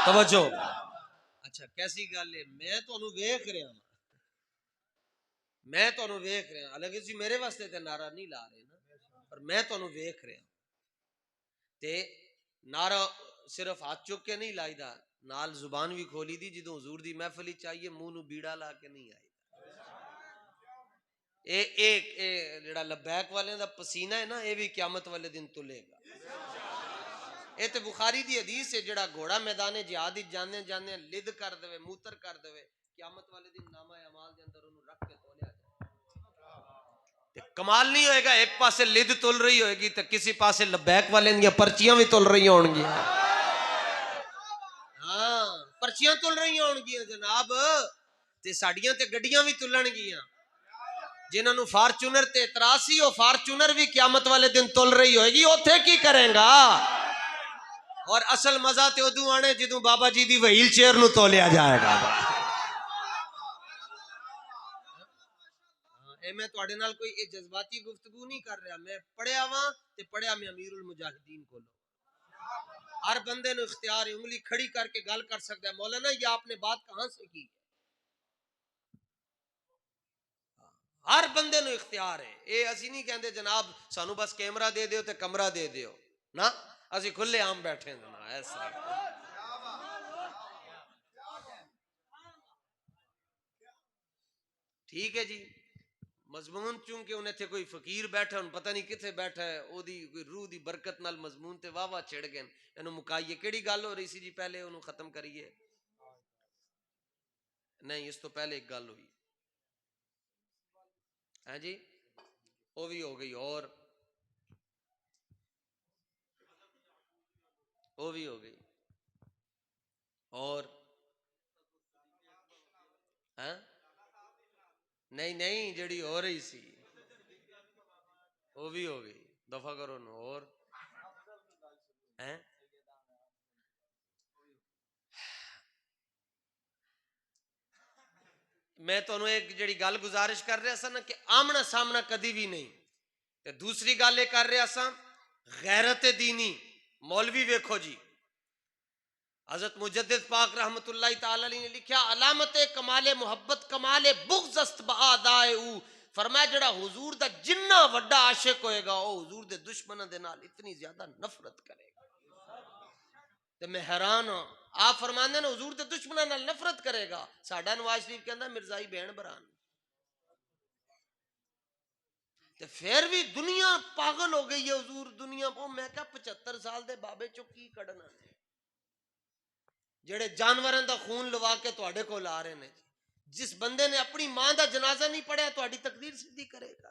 توجہ. اچھا کیسی گل ہے؟ میں تانوں ویکھ رہا ہوں، میں تانوں ویکھ رہا ہوں. حالانکہ تسی میرے واسطے تے نعرہ نہیں لا رہے نا، پر میں تانوں ویکھ رہا ہوں. تے نعرہ صرف ہاتھ چک کے نہیں لائی دا، نال زبان بھی کھولی دی. جدوں حضور دی محفل چاہیے منہ نو بیڑا لا کے نہیں آئی. اے جڑا لبیک والے دا پسینہ ہے نا اے بھی قیامت والے دن تلے گا. اے تے بخاری دی حدیث ہے جڑا گھوڑا میدان جہاد وچ جاندے جاندے لد کر دے موتر کر دے قیامت والے دن نامہ اعمال دے اندر اونوں رکھ کے تولیا جائے. کمال نہیں ہوئے گا ایک پاسے لد تل رہی ہوئے گی تے کسی پاسے لبیک والے دیاں پرچیاں بھی تل رہی ہون گیاں. ہاں پرچیاں تل رہی ہون گیاں جناب تے ساڈیاں تے گڈیاں بھی تلن گیاں. جنہاں نو فارچونر تے اعتراض سی او فارچونر بھی قیامت والے دن تل رہی ہوئے گی. اوتھے کی کریں گا؟ اور اصل مزہ تے ادوں آنے جدوں بابا جی دی وہیل چیئر نو تولیا جائے گا. میں تواڈے نال کوئی جذباتی گفتگو نہیں کر رہا. میں پڑھیا واں تے پڑھیا میں امیر المجاہدین کولوں. ہر بندے نو اختیار ہے انگلی کھڑی کر کے گل کر سکتا ہے مولانا یہ آپ نے بات کہاں سے کی؟ ہر بندے نو اختیار ہے. اے اسی نہیں کہندے جناب سانو بس کیمرہ دے دیو تے کمرہ دے دیو نا, اسی کھلے عام بیٹھے نا ایسا. ٹھیک ہے جی. مضمون چونکہ انہیں تھے کوئی فقیر بیٹھا ان پتہ نہیں کتنے بیٹھا ہے او دی کوئی روح دی برکت نال مضمون تے واہ واہ چھڑ گئے انہوں مکائیے. کیڑی گل ہو رہی سی جی پہلے انہوں ختم کریے؟ نہیں اس تو پہلے ایک گل ہوئی ہے جی, وہ بھی ہو گئی اور وہ بھی ہو گئی اور ہاں نہیں نہیں جڑی ہو رہی سی وہ بھی ہو گئی. دفع کرو نا. اور ہیں میں تو ایک جڑی گل گزارش کر رہا سا نا کہ آمنا سامنا کدی بھی نہیں. تے دوسری گل یہ کر رہا سا غیرت دینی. مولوی ویکھو جی حضرت مجدد پاک رحمت اللہ تعالی علیہ نے لکھا علامت کمال محبت کمال بغض است بآدائے او. فرمایا جڑا حضور دا جنہ وڈا عاشق ہوئے گا او حضور دے دشمنوں دے نال اتنی زیادہ نفرت کرے گا. تے میں حیران ہوں آپ فرماندے نا حضور دے دشمنوں نال نفرت کرے گا. ساڈا نواز شریف کہندا مرزائی بہن بران. تے پھر بھی دنیا پاگل ہو گئی ہے حضور دنیا کو. میں کہا 75 سال دے بابے چو کی کڈنا نے جڑے جانوراں دا خون لوا کے تواڈے کول آ رہے نے. جس بندے نے اپنی ماں دا جنازہ نہیں پڑھیا تواڈی تقدیر سیدھی کرے گا؟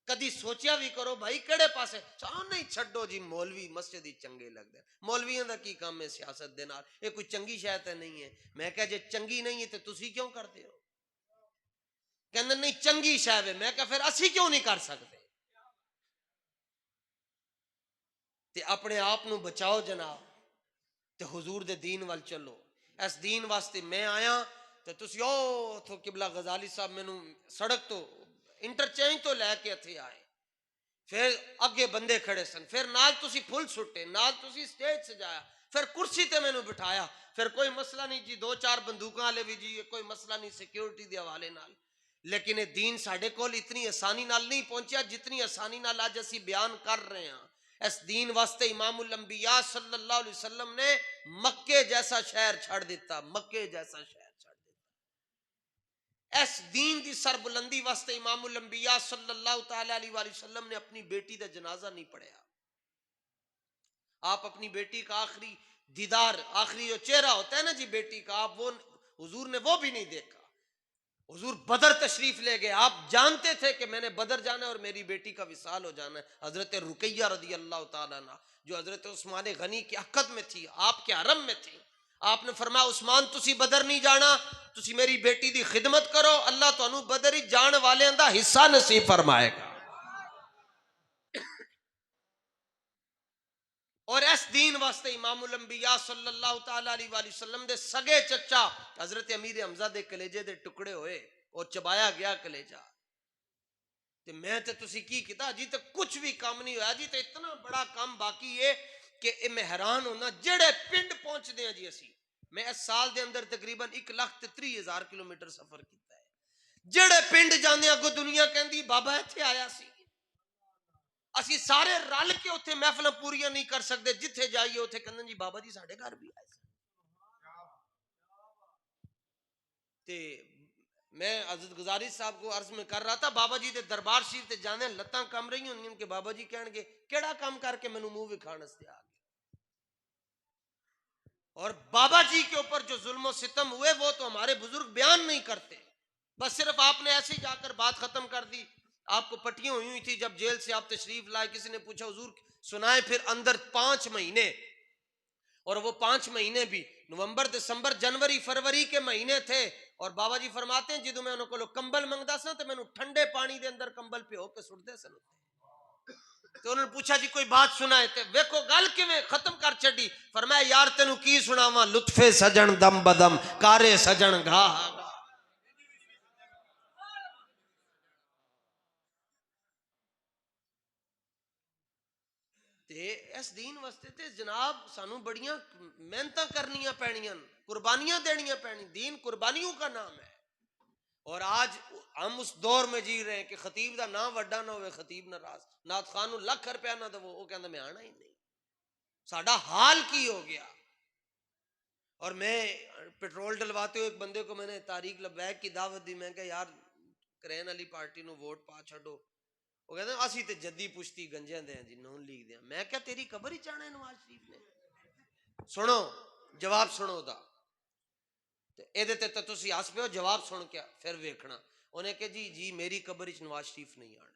کدی سوچیا بھی کرو بھائی کہڑے پاسے چاہ نہیں چھڈو جی. مولوی مسجد ہی چنگے لگدے. مولویاں دا کی کام ہے سیاست دے نال؟ یہ کوئی چنگی شے تے نہیں ہے. میں کہا جے چنگی نہیں ہے تے تسی کیوں کرتے ہو؟ کہندے نہیں چنگی شے ہے. میں کہا پھر اسی کیوں نہیں کر سکتے؟ تے اپنے آپ نو بچاؤ جناب تے حضور دے دین وال چلو. اس دین واسطے میں آیا تے تسی او تو قبلہ غزالی صاحب مینوں سڑک تو انٹرچینج تو لے کے اتھے آئے. پھر اگے بندے کھڑے سن. پھر نال تسی پھول سٹے, نال تسی سٹیج سجایا, پھر کرسی تے مینوں بٹھایا. پھر کوئی مسئلہ نہیں جی 2-4 بندوقاں والے بھی جی کوئی مسئلہ نہیں سیکیورٹی دے حوالے نال. لیکن یہ دین ساڈے کول اتنی آسانی نال نہیں پہنچیا جتنی آسانی نال اج اسی بیان کر رہے ہیں. اس دین واسطے امام الانبیاء صلی اللہ علیہ وسلم نے مکے جیسا شہر چھڑ دیتا. مکے جیسا شہر چھڑ دیتا. اس دین دی سربلندی واسطے امام الانبیاء صلی اللہ تعالی علیہ وآلہ وسلم نے اپنی بیٹی دا جنازہ نہیں پڑھیا. آپ اپنی بیٹی کا آخری دیدار, آخری جو چہرہ ہوتا ہے نا جی بیٹی کا, آپ وہ حضور نے وہ بھی نہیں دیکھا. حضور بدر تشریف لے گئے. آپ جانتے تھے کہ میں نے بدر جانا ہے اور میری بیٹی کا وصال ہو جانا ہے. حضرت رقیہ رضی اللہ تعالیٰ عنہ جو حضرت عثمان غنی کی عقد میں تھی, آپ کے حرم میں تھی, آپ نے فرمایا عثمان تسی بدر نہیں جانا, تسی میری بیٹی دی خدمت کرو, اللہ تانوں بدر ہی جان والے دا حصہ نصیب فرمائے گا. اور اس دین واسطے امام الانبیاء صلی اللہ تعالی علیہ وآلہ وسلم دے سگے چچا حضرت امیر حمزہ دے کلیجے دے ٹکڑے ہوئے اور چبایا گیا کلیجہ. تے میں تے تسی کی کیتا جی تے کچھ بھی کام نہیں ہویا جی. تے اتنا بڑا کام باقی ہے کہ میں حیران ہونا جڑے پنڈ پہنچ دے ہیں جی. اسی میں اس سال دے اندر تقریباً 1,30,000 کلومیٹر سفر کیتا ہے. جڑے پنڈ جانے اگو دنیا کہندی بابا ایتھے آیا سی. اسی سارے رل کے اتنے محفل پوریاں نہیں کر سکتے. جتھے جائیے اتنے کہندے جی بابا جی ساڈے گھر بھی آئے سی. تے میں حضرت غزاری صاحب کو عرض میں کر رہا تھا بابا جی دے دربار شریف تے جانے لتاں کم رہی ہوں کہ بابا جی کہن گے کیڑا کام کر کے مینوں منہ وکھاਣ واسطے آ گئے. اور بابا جی کے اوپر جو ظلم و ستم ہوئے وہ تو ہمارے بزرگ بیان نہیں کرتے. بس صرف آپ نے ایسے ہی جا کر بات ختم کر دی. آپ کو پٹیاں ہوئی تھی جب جیل سے آپ تشریف لائے, کسی نے پوچھا حضور سنائے. پھر اندر 5 مہینے, اور وہ 5 مہینے بھی نومبر دسمبر جنوری فروری کے مہینے تھے. اور بابا جی فرماتے ہیں جدو میں انہوں کو کمبل منگتا سا تو میں نے ٹھنڈے پانی دے اندر کمبل پہ ہو کے سٹتے سن. تو انہوں نے پوچھا جی کوئی بات سنائے تے ویکھو گل کیویں ختم کر چھڈی. فرمایا یار تینوں کی سناواں, لطفے سجن دم بدم کارے سجن گاہ. تے اس دین واسطے تے جناب سانو بڑیاں محنتاں کرنیاں پینیاں, قربانیاں دینیاں پینی. دین قربانیوں کا نام ہے. اور آج ہم اس دور میں جی رہے ہیں کہ خطیب دا نام وڈا نہ ہوئے خطیب ناراض نعت خان نو لکھ روپیہ نہ دو وہ کہندا میں آنا ہی نہیں. ساڈا حال کی ہو گیا. اور میں پیٹرول ڈلواتے ہوئے ایک بندے کو میں نے تاریخ لبیک کی دعوت دی. میں کہ یار کرین علی پارٹی نو ووٹ پا چھڈو. وہ کہتے ہیں اسی تے جدی پشتی گنجے دے ہیں جی نون لیگ دے ہیں. میں کیا تیری قبر ہی چاہنا ہے نواز شریف نے. سنو جواب سنو دا تے تے تسی ہس پے ہو جواب سن کے پھر ویکھنا. انہیں کہ جی میری قبر وچ نواز شریف نہیں آنا.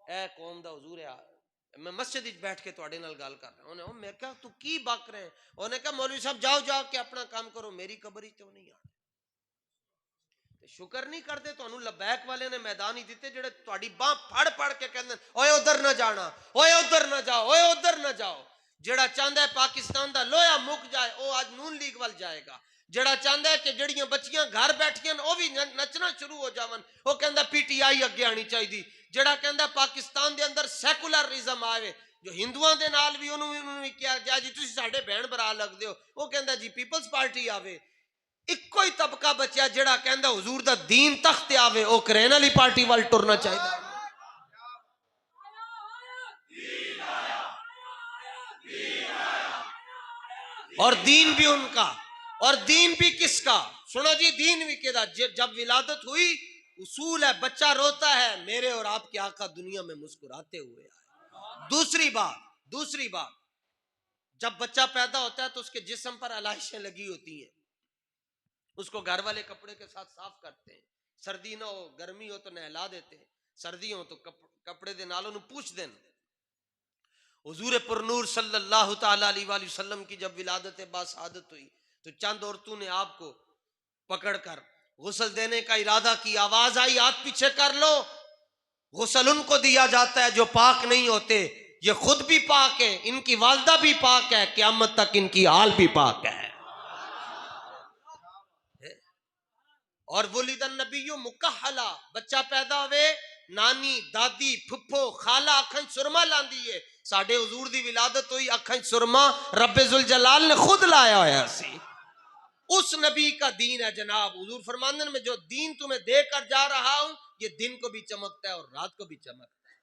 اے قوم دا حضور ہے. میں مسجد وچ بیٹھ کے تواڈے نال گل کر رہا ہوں. میں کہا تو کی بک رہے ہیں. انہیں کہا مولوی صاحب جاؤ کے اپنا کام کرو میری قبر وچ تو نہیں آنا. شکر نہیں کرتے تانوں لبیک والے نے میدان ہی دیتے جڑے تہاڈی باں پھڑ کے کہندے اوئے ادھر نہ جانا اوئے ادھر نہ جاؤ اوئے ادھر نہ جاؤ. جڑا چاہندا ہے پاکستان دا لوہا مک جائے وہ آج نون لیگ وال جائے گا. جڑا چاہندا ہے کہ جڑیاں بچیاں گھر بیٹھیاں وہ بھی نچنا شروع ہو جاون وہ کہندا پی ٹی آئی اگے آنی چاہیے. جڑا کہندا پاکستان دے اندر سیکولرزم آوے جو ہندوؤں دے نال بھی انہوں کیا گیا جی تسی ساڈے بہن برا لگدے ہو وہ کہندا جی پیپلز پارٹی آوے. ایک کوئی طبقہ بچیا جڑا کہندا حضور دا دین تخت آوے او کرین علی پارٹی وال ٹرنا چاہیے. اور دین بھی ان کا اور دین بھی کس کا. سنو جی دین بھی کدا جب ولادت ہوئی اصول ہے بچہ روتا ہے میرے اور آپ کے آقا دنیا میں مسکراتے ہوئے آئے. دوسری بات جب بچہ پیدا ہوتا ہے تو اس کے جسم پر علائشیں لگی ہوتی ہیں. اس کو گھر والے کپڑے کے ساتھ صاف کرتے ہیں. سردی نہ ہو گرمی ہو تو نہلا دیتے ہیں. سردی ہو تو کپڑے دے نالوں پوچھ دین. حضور پر نور صلی اللہ تعالی علیہ وآلہ وسلم کی جب ولادت باسعادت ہوئی تو چند عورتوں نے آپ کو پکڑ کر غسل دینے کا ارادہ کیا. آواز آئی ہاتھ پیچھے کر لو. غسل ان کو دیا جاتا ہے جو پاک نہیں ہوتے. یہ خود بھی پاک ہے ان کی والدہ بھی پاک ہے قیامت تک ان کی حال بھی پاک ہے. اور ولید النبی مکحلا بچہ پیدا ہوئے نانی دادی پھپھو خالہ اکھن سرما لاندی ہے. ساڈے حضور دی ولادت ہوئی اکھن سرما رب ذوالجلال نے خود لایا ہوا سی. اس نبی کا دین ہے جناب. حضور فرماندے میں جو دین تمہیں دے کر جا رہا ہوں یہ دن کو بھی چمکتا ہے اور رات کو بھی چمکتا ہے.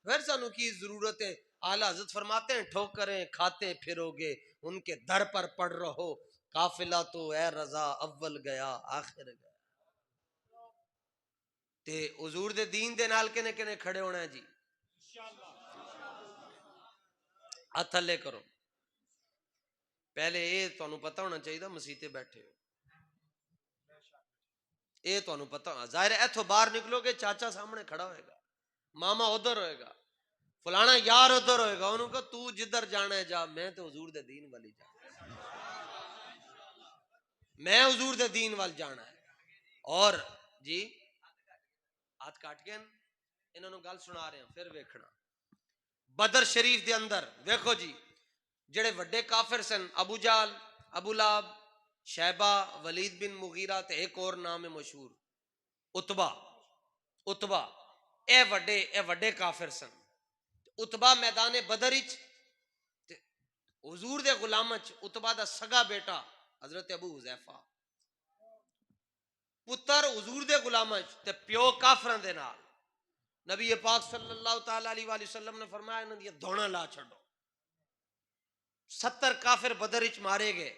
پھر سانو کی ضرورت ہے. اعلیٰ حضرت فرماتے ہیں ٹھوکریں کھاتے پھرو گے ان کے در پر پڑ رہو قافلہ تو اے رضا اول گیا آخر گیا. تے حضور دے دین دے نال کنے کنے کھڑے ہونا ہے جی. ہاتھ تھلے کرو. پہلے یہ تانوں پتہ ہونا چاہیے مسیتے بیٹھے ہو یہ تانوں پتہ. ظاہر ہے ایتھوں باہر نکلو گے چاچا سامنے کھڑا ہوئے گا ماما ادھر ہوئے گا فلانا یار ادھر ہوئے گا. انہوں کو تو جدھر جانا ہے جا میں تو حضور دے دین والی جانا میں حضور دے دین وال جانا ہے. اور جی ہاتھ کاٹ کے انہوں نے گل سنا رہے ہیں پھر ویکھنا. بدر شریف دے اندر دیکھو جی جڑے وڈے کافر سن ابو جہل ابو لہب شیبہ ولید بن مغیرہ تے ایک اور نام ہے مشہور اتبا اے وڈے کافر سن. اتبا میدان بدر وچ حضور دے غلام وچ اتبا دا سگا بیٹا حضرت ابو حذیفہ پتر حضور دے غلام وچ تے پیو کافراں دے نال. نبی پاک صلی اللہ تعالی علیہ وآلہ وسلم نے فرمایا انہاں دی دوڑاں لا چھڈو. 70 کافر بدر وچ مارے گئے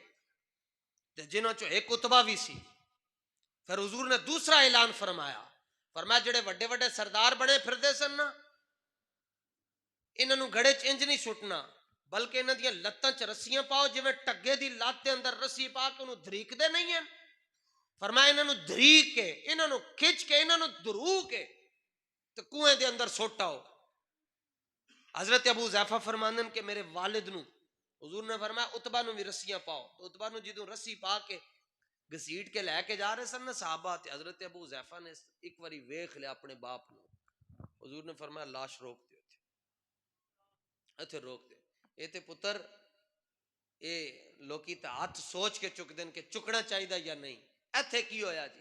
تے جنہاں چوں ایک اتبا بھی سی. پھر حضور نے دوسرا اعلان فرمایا جڑے وڈے وڈے سردار بنے پھردے سن نا انہاں نوں گھڑے چ انج نہیں سٹنا بلکہ انہاں دیاں لتاں چ رسیاں پاؤ جویں ٹگے دی لت دے اندر رسی پا کے انہوں دھریک دے نہیں ہیں. فرمایا انہاں نوں دھریک کے انہاں نوں کھچ کے انہاں نوں درو کے تے کنویں دے اندر سٹ آؤ. حضرت ابو حذیفہ فرماندے کہ میرے والد نوں حضور نے فرمایا اتبا نوں بھی رسیاں پاؤ. تو اتبا نوں جدوں رسی پا کے گھسیٹ کے لے کے جا رہے سن نا صحابہ تے حضرت ابو حذیفہ نے ایک واری ویکھ لیا اپنے باپ نوں. حضور نے فرمایا لاش روک دیو ایتھے روک دے. اے تے پتر اے لوکی تے ہاتھ سوچ کے چک دین کہ چکنا چاہیے یا نہیں. ایتھے کی ہویا جی.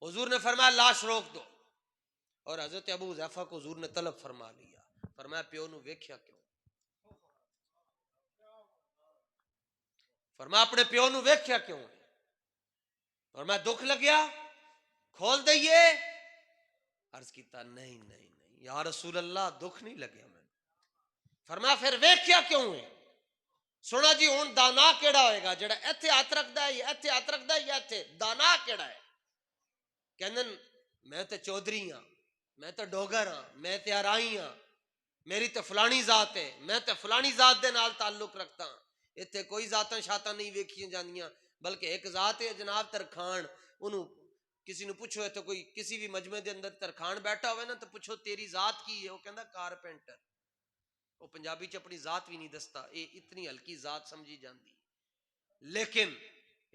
حضور نے فرمایا لاش روک دو. اور حضرت ابو حذیفہ کو حضور نے طلب فرما لیا. فرمایا پیو نو ویکھیا کیوں. فرمایا اپنے پیو نو ویکھیا کیوں. فرمایا دکھ لگیا. کھول دئیے؟ عرض کیتا نہیں نہیں نہیں یا رسول اللہ دکھ نہیں لگیا میں. فرمایا پھر ویکھیا کیوں ہے؟ سونا جی ہن دانا کیڑا ہوئے گا جڑا ایتھے ہاتھ رکھدا ہے یا ایتھے ہاتھ رکھدا ہے یا ایتھے؟ دانا کیڑا ہے؟ کہندن میں تے چودھری ہاں، میں تے ڈوگر ہاں، میں تے ارائی ہاں، میری تے فلانی ذات ہے، میں تے فلانی ذات دے نال تعلق رکھتا ہاں. اتنے کوئی ذاتاں شاتاں نہیں ویکھیاں جاندیاں، بلکہ ایک ذات ہے جناب ترکھان. انہوں کسی نے پوچھو تو کوئی کسی بھی مجمع دے اندر ترکھان بیٹھا ہوئے نا تو پوچھو تیری ذات کی ہے، وہ کہندا کارپینٹر. وہ پنجابی چ اپنی ذات بھی نہیں دستا، یہ اتنی ہلکی ذات سمجھی جاندی. لیکن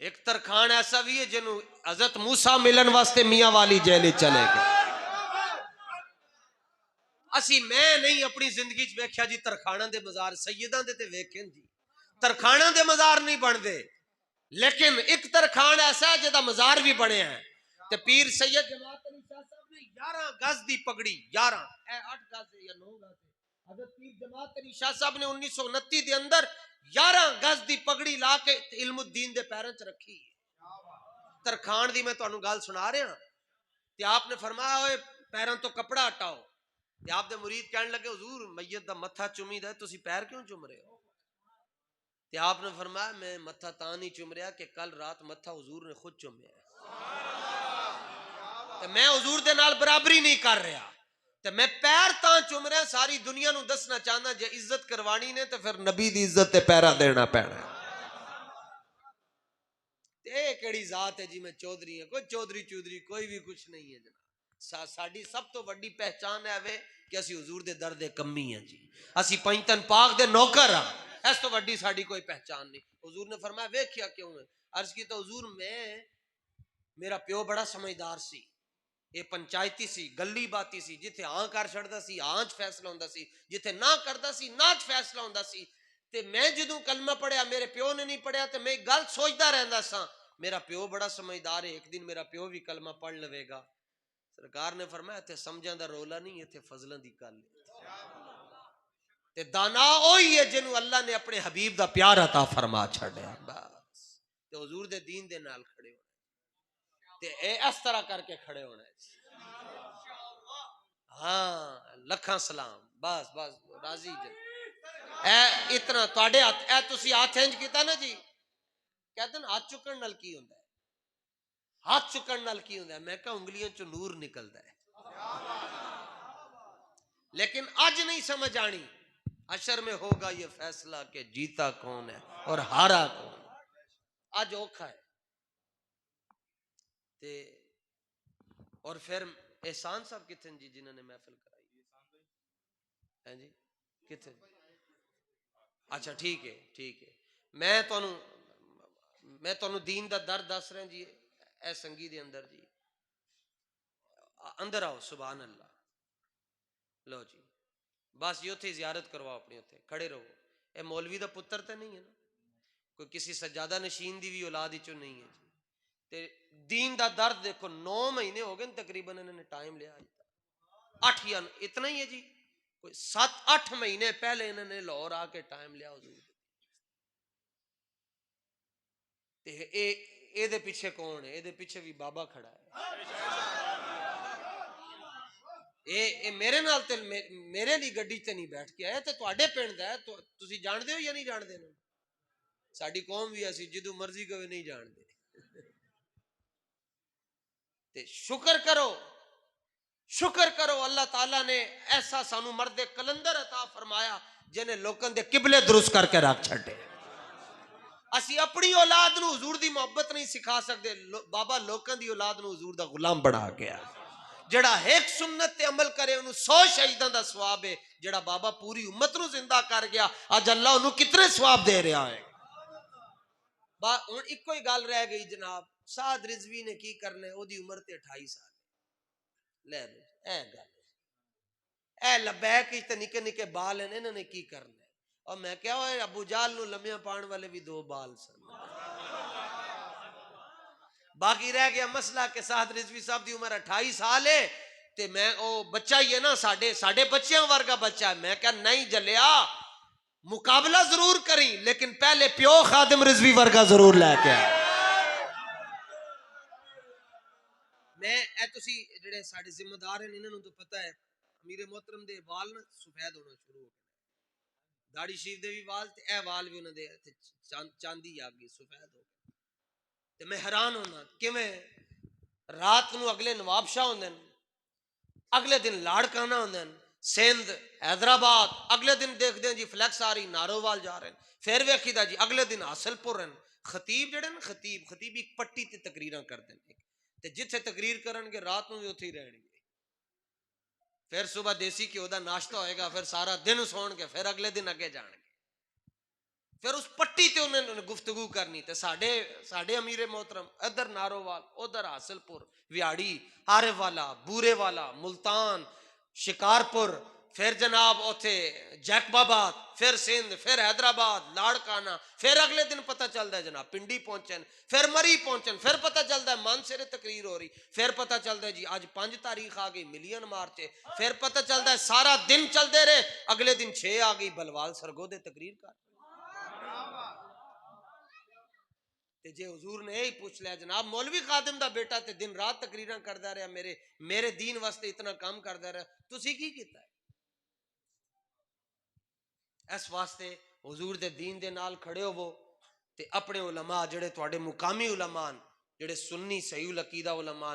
ایک ترکھان ایسا بھی ہے جنہوں حضرت موسیٰ ملن واسطے میاں والی جیل چلے گئے. اسی میں نہیں اپنی زندگی چ ویکھیا جی ترکھاناں دے مزار، سیداں دے تے ویکھیں جی ترکھاناں دے مزار نہیں بن دے. لیکن ایک ترکھان ایسا ہے جدا مزار بھی بنے ہیں. تے پیر سید جماعت علی شاہ صاحب نے 11 گز دی پگڑی، 11 اے 8 گز ہے یا 9 گز ہے، حضرت پیر جماعت علی شاہ صاحب نے 1929 دے اندر 11 گز دی پگڑی لا کے علم الدین دے پیراں چ رکھی. ترکھان دی میں تانوں گل سنا رہا تے آپ نے فرمایا ہوئے پیراں تو کپڑا ہٹاؤ. تے آپ دے مرید کہنے لگے حضور میت دا متھا چومی دا تسی پیر کیوں چوم رہے ہو؟ تے آپ نے فرمایا میں متھا تاں نہیں چوم رہا کہ کل رات متھا حضور نے خود چومیا ہے، تے میں حضور دے نال برابری نہیں کر رہا، تے میں پیر تاں چوم رہا ساری دنیا نو دسنا چاہنا جے عزت کروانی نے تے پھر نبی دی عزت تے پیرا دینا پینا. تے کیڑی ذات ہے جی میں چودھری ہوں؟ کوئی چودھری چودھری کوئی بھی کچھ نہیں ہے جناب. ساڈی سب تو بڑی پہچان ہے وے کہ اسی حضور دے در دے کمی ہیں جی، اسی پنجتن پاک دے نوکر ہاں. اس تو بڑی ساڈی کوئی پہچان نہیں. حضور نے فرمایا ویکھیا کیوں ہے؟ عرض کی تو حضور میرا پیو بڑا سمجھدار سی، یہ پنچایتی سی، گلی باتی سی، جتھے ہاں کر چھڑدا سی ہاں چ فیصلہ ہوندا سی، جتھے نہ کردا سی نہ چ فیصلہ ہوندا سی. تے میں جدوں کلمہ پڑھیا میرے پیو نے نہیں پڑھیا تے میں ایک گل سوچدا رہندا سا میرا پیو بڑا سمجھدار ہے، ایک دن میرا پیو بھی کلمہ پڑھ لوے گا. سرکار نے فرمایا تے سمجھاں دا رولا نہیں، تے فضلاں دی گل ہے. تے دانا اوہی ہے جنوں اللہ نے اپنے حبیب دا پیار عطا فرما چھڑیا. بس تے حضور دے دین دے نال کھڑے ہونا تے اے اس طرح کر کے کھڑے ہونا ہے. ہاں لکھاں سلام. بس بس راضی جی اے اتنا تواڈے ہاتھ اے تسی ہاتھ انج کیتا نا جی، کہتے ہیں ہاتھ چکن نال کی ہوندا ہے؟ ہاتھ چکن نال کی ہوندا ہے؟ میں کہا انگلیاں چ نور نکلدا ہے. لیکن آج نہیں سمجھ آنی. حشر میں ہوگا یہ فیصلہ کہ جیتا کون ہے اور ہارا کون. آج اوکھا ہے. تے اور پھر احسان صاحب کتنے جی جنہوں نے محفل کرائی ہے جی کتنے؟ اچھا ٹھیک ہے ٹھیک ہے. میں تانوں دین دا درد دس رہا جی. اے سنگی دے اندر جی اندر آؤ سبحان اللہ. لو جی بس یہ اتھے زیارت کرواؤ اپنی اتھے کھڑے رہو. اے مولوی دا پتر تے نہیں ہے نا، کوئی کسی سجادہ نشین دی بھی اولاد ہی نہیں ہے جی. تے دین دا درد دیکھو 9 مہینے ہو گئے تقریباً انہوں نے ٹائم لیا 8 یا اتنا ہی ہے جی، کوئی 7-8 مہینے پہلے انہوں نے لاہور آ کے ٹائم لیا حضور. تے اے دے پیچھے کون ہے؟ اے دے پیچھے بھی بابا کھڑا ہے. اے میرے نال تے میرے لی گڈی تے نہیں بیٹھ کے آیا تے تواڈے پنڈ دا ہے. تسی جان دے ہو یا نہیں جان دے؟ ساڈی قوم بھی ایسی جدوں مرضی کوئی نہیں جان دے. تے شکر کرو اللہ تعالیٰ نے ایسا سانو مرد کلندر عطا فرمایا جنہیں لوکاں دے قبلے درست کر کے رکھ چھڈے. اسی اپنی اولاد نو حضور دی محبت نہیں سکھا سکتے، بابا لوکاں دی اولاد نو حضور دا غلام بنا گیا. جڑا ایک سنت تے عمل کرے انہوں 100 شہیداں دا ثواب ہے. جڑا بابا پوری امت نو زندہ کر گیا اج اللہ انہوں کتنے ثواب دے رہا ہے. ہن ایک ہی گل رہ گئی جناب، سعد رضوی نے کی کرنا ہے؟ او دی عمر تے 28 سال. لے اے گل اے لبیک تے نکے نکے بال ہیں، انہوں نے کی کرنا ہے؟ اور میں کہا ہوئے ابو جال نو لمیاں پان والے بھی 2 بال سن. باقی رہ گیا مسئلہ کہ سعد رضوی صاحب دی عمر 28 سال ہے تے میں او بچہ ہی ہے نا، ساڈے بچیاں ورگا بچہ ہے. میں کہا نہیں جلیا، مقابلہ ضرور کریں لیکن پہلے پیو خادم رضوی ورگا ضرور لے کے آئے. میں تسی جڑے ساڈے ذمہ دار ہیں انہاں نوں تو پتہ ہے امیر محترم دے وال نہ سفید ہونا شروع ہو گئے داڑھی شریف دے بھی وال تے اے وال بھی انہاں دے چاندی آ گئی سفید ہو گئے تے میں حیران ہونا کیویں رات نو اگلے نواب شاہ ہوندے اگلے دن لاڑکانہ ہوندے سندھ حیدرآباد اگلے دن دیکھ دیں جی فلیکس آ رہی نارووال جا رہے ہیں پھر ویکھی دا جی اگلے دن حاصل پور ہیں خطیب جڑے نا خطیب ایک پٹی تے تقریراں کردے ہیں تے جتھے تقریر کرن گے رات نو بھی اوتھے ہی رہن گے پھر صبح دیسی گھیو دا ناشتہ ہوئے گا پھر سارا دن سون گے پھر اگلے دن اگے جان گے پھر اس پٹی تے انہوں نے گفتگو کرنی تے ساڈے امیر محترم ادھر نارووال ادھر حاصل پور ویاڑی ہارے والا بورے والا ملتان شکارپور پھر جناب اوتھے جیکب آباد پھر سندھ پھر حیدرآباد لاڑکانہ پھر اگلے دن پتہ چلتا ہے جناب پنڈی پہنچن پھر مری پہنچن پھر پتہ چلتا ہے مانسرے تقریر ہو رہی پھر پتہ چلتا ہے جی آج 5 تاریخ آ گئی ملین مارچ پھر پتہ چلتا ہے سارا دن چلتے رہے اگلے دن 6 آ گئی بلوال سرگودے تقریر کر تے جے حضور نے یہی پوچھ لیا جناب مولوی خادم دا بیٹا تے دن رات تقریراں کردا رہا میرے دین واسطے اتنا کام کردا رہا تسی کی کیتا ہے اس واسطے حضور دے دین دے نال کھڑے ہوو تے اپنے علماء جڑے تواڈے مقامی علماء جڑے سنی صحیح العقیدہ علماء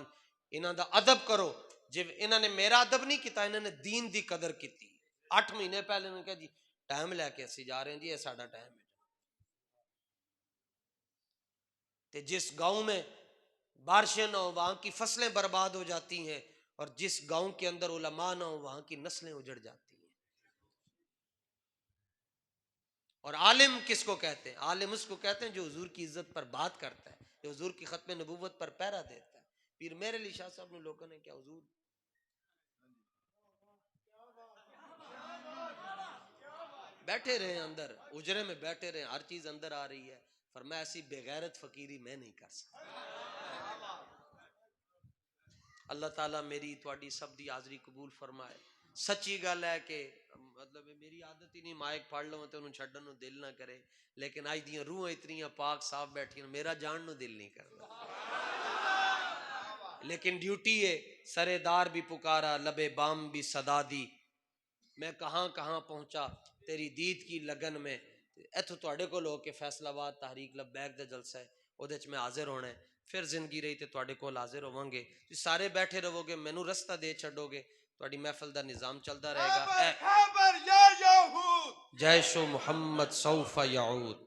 انہاں دا ادب کرو جے انہاں نے میرا ادب نہیں کیتا انہاں نے دین دی قدر کیتی 8 مہینے پہلے انہوں نے کہا جی ٹائم لے کے اسی جا رہے ہیں جی یہ ساڈا ٹائم ہے تے جس گاؤں میں بارشیں نہ ہو وہاں کی فصلیں برباد ہو جاتی ہیں اور جس گاؤں کے اندر علماء نہ ہو وہاں کی نسلیں اجڑ جاتی ہیں اور عالم کس کو کہتے ہیں عالم اس کو کہتے ہیں جو حضور کی عزت پر بات کرتا ہے جو حضور کی ختم نبوت پر پہرا دیتا ہے پیر میرے علی شاہ صاحب نے لوگوں نے کیا حضور بیٹھے رہے اندر اجرے میں بیٹھے رہے ہر چیز اندر آ رہی ہے فرمایا ایسی بے غیرت فقیری میں نہیں کر سکتا اللہ تعالیٰ میری تواڈی سب دی حاضری قبول فرمائے سچی گل ہے کہ مطلب میری عادت ہی نہیں مائک پڑھ لوں تے انہوں چھڈن نو دل نہ کرے لیکن اج دیاں روحاں اتنیاں پاک صاف بیٹھیاں میرا جان نو دل نہیں کردا لیکن ڈیوٹی ہے سرے دار بھی پکارا لبے بام بھی صدا دی میں کہاں کہاں پہنچا تیری دید کی لگن میں ایتھوں تواڈے کول ہو کے فیصل آباد تحریک لبیک دا جلسہ ہے اودے وچ میں حاضر ہونا ہے پھر زندگی رہی تے تواڈے کول حاضر ہوواں گے تسی سارے بیٹھے رہو گے مینوں رستہ دے چھڈو گے تواڈی محفل دا نظام چلدا رہے گا جیش محمد سوف یعود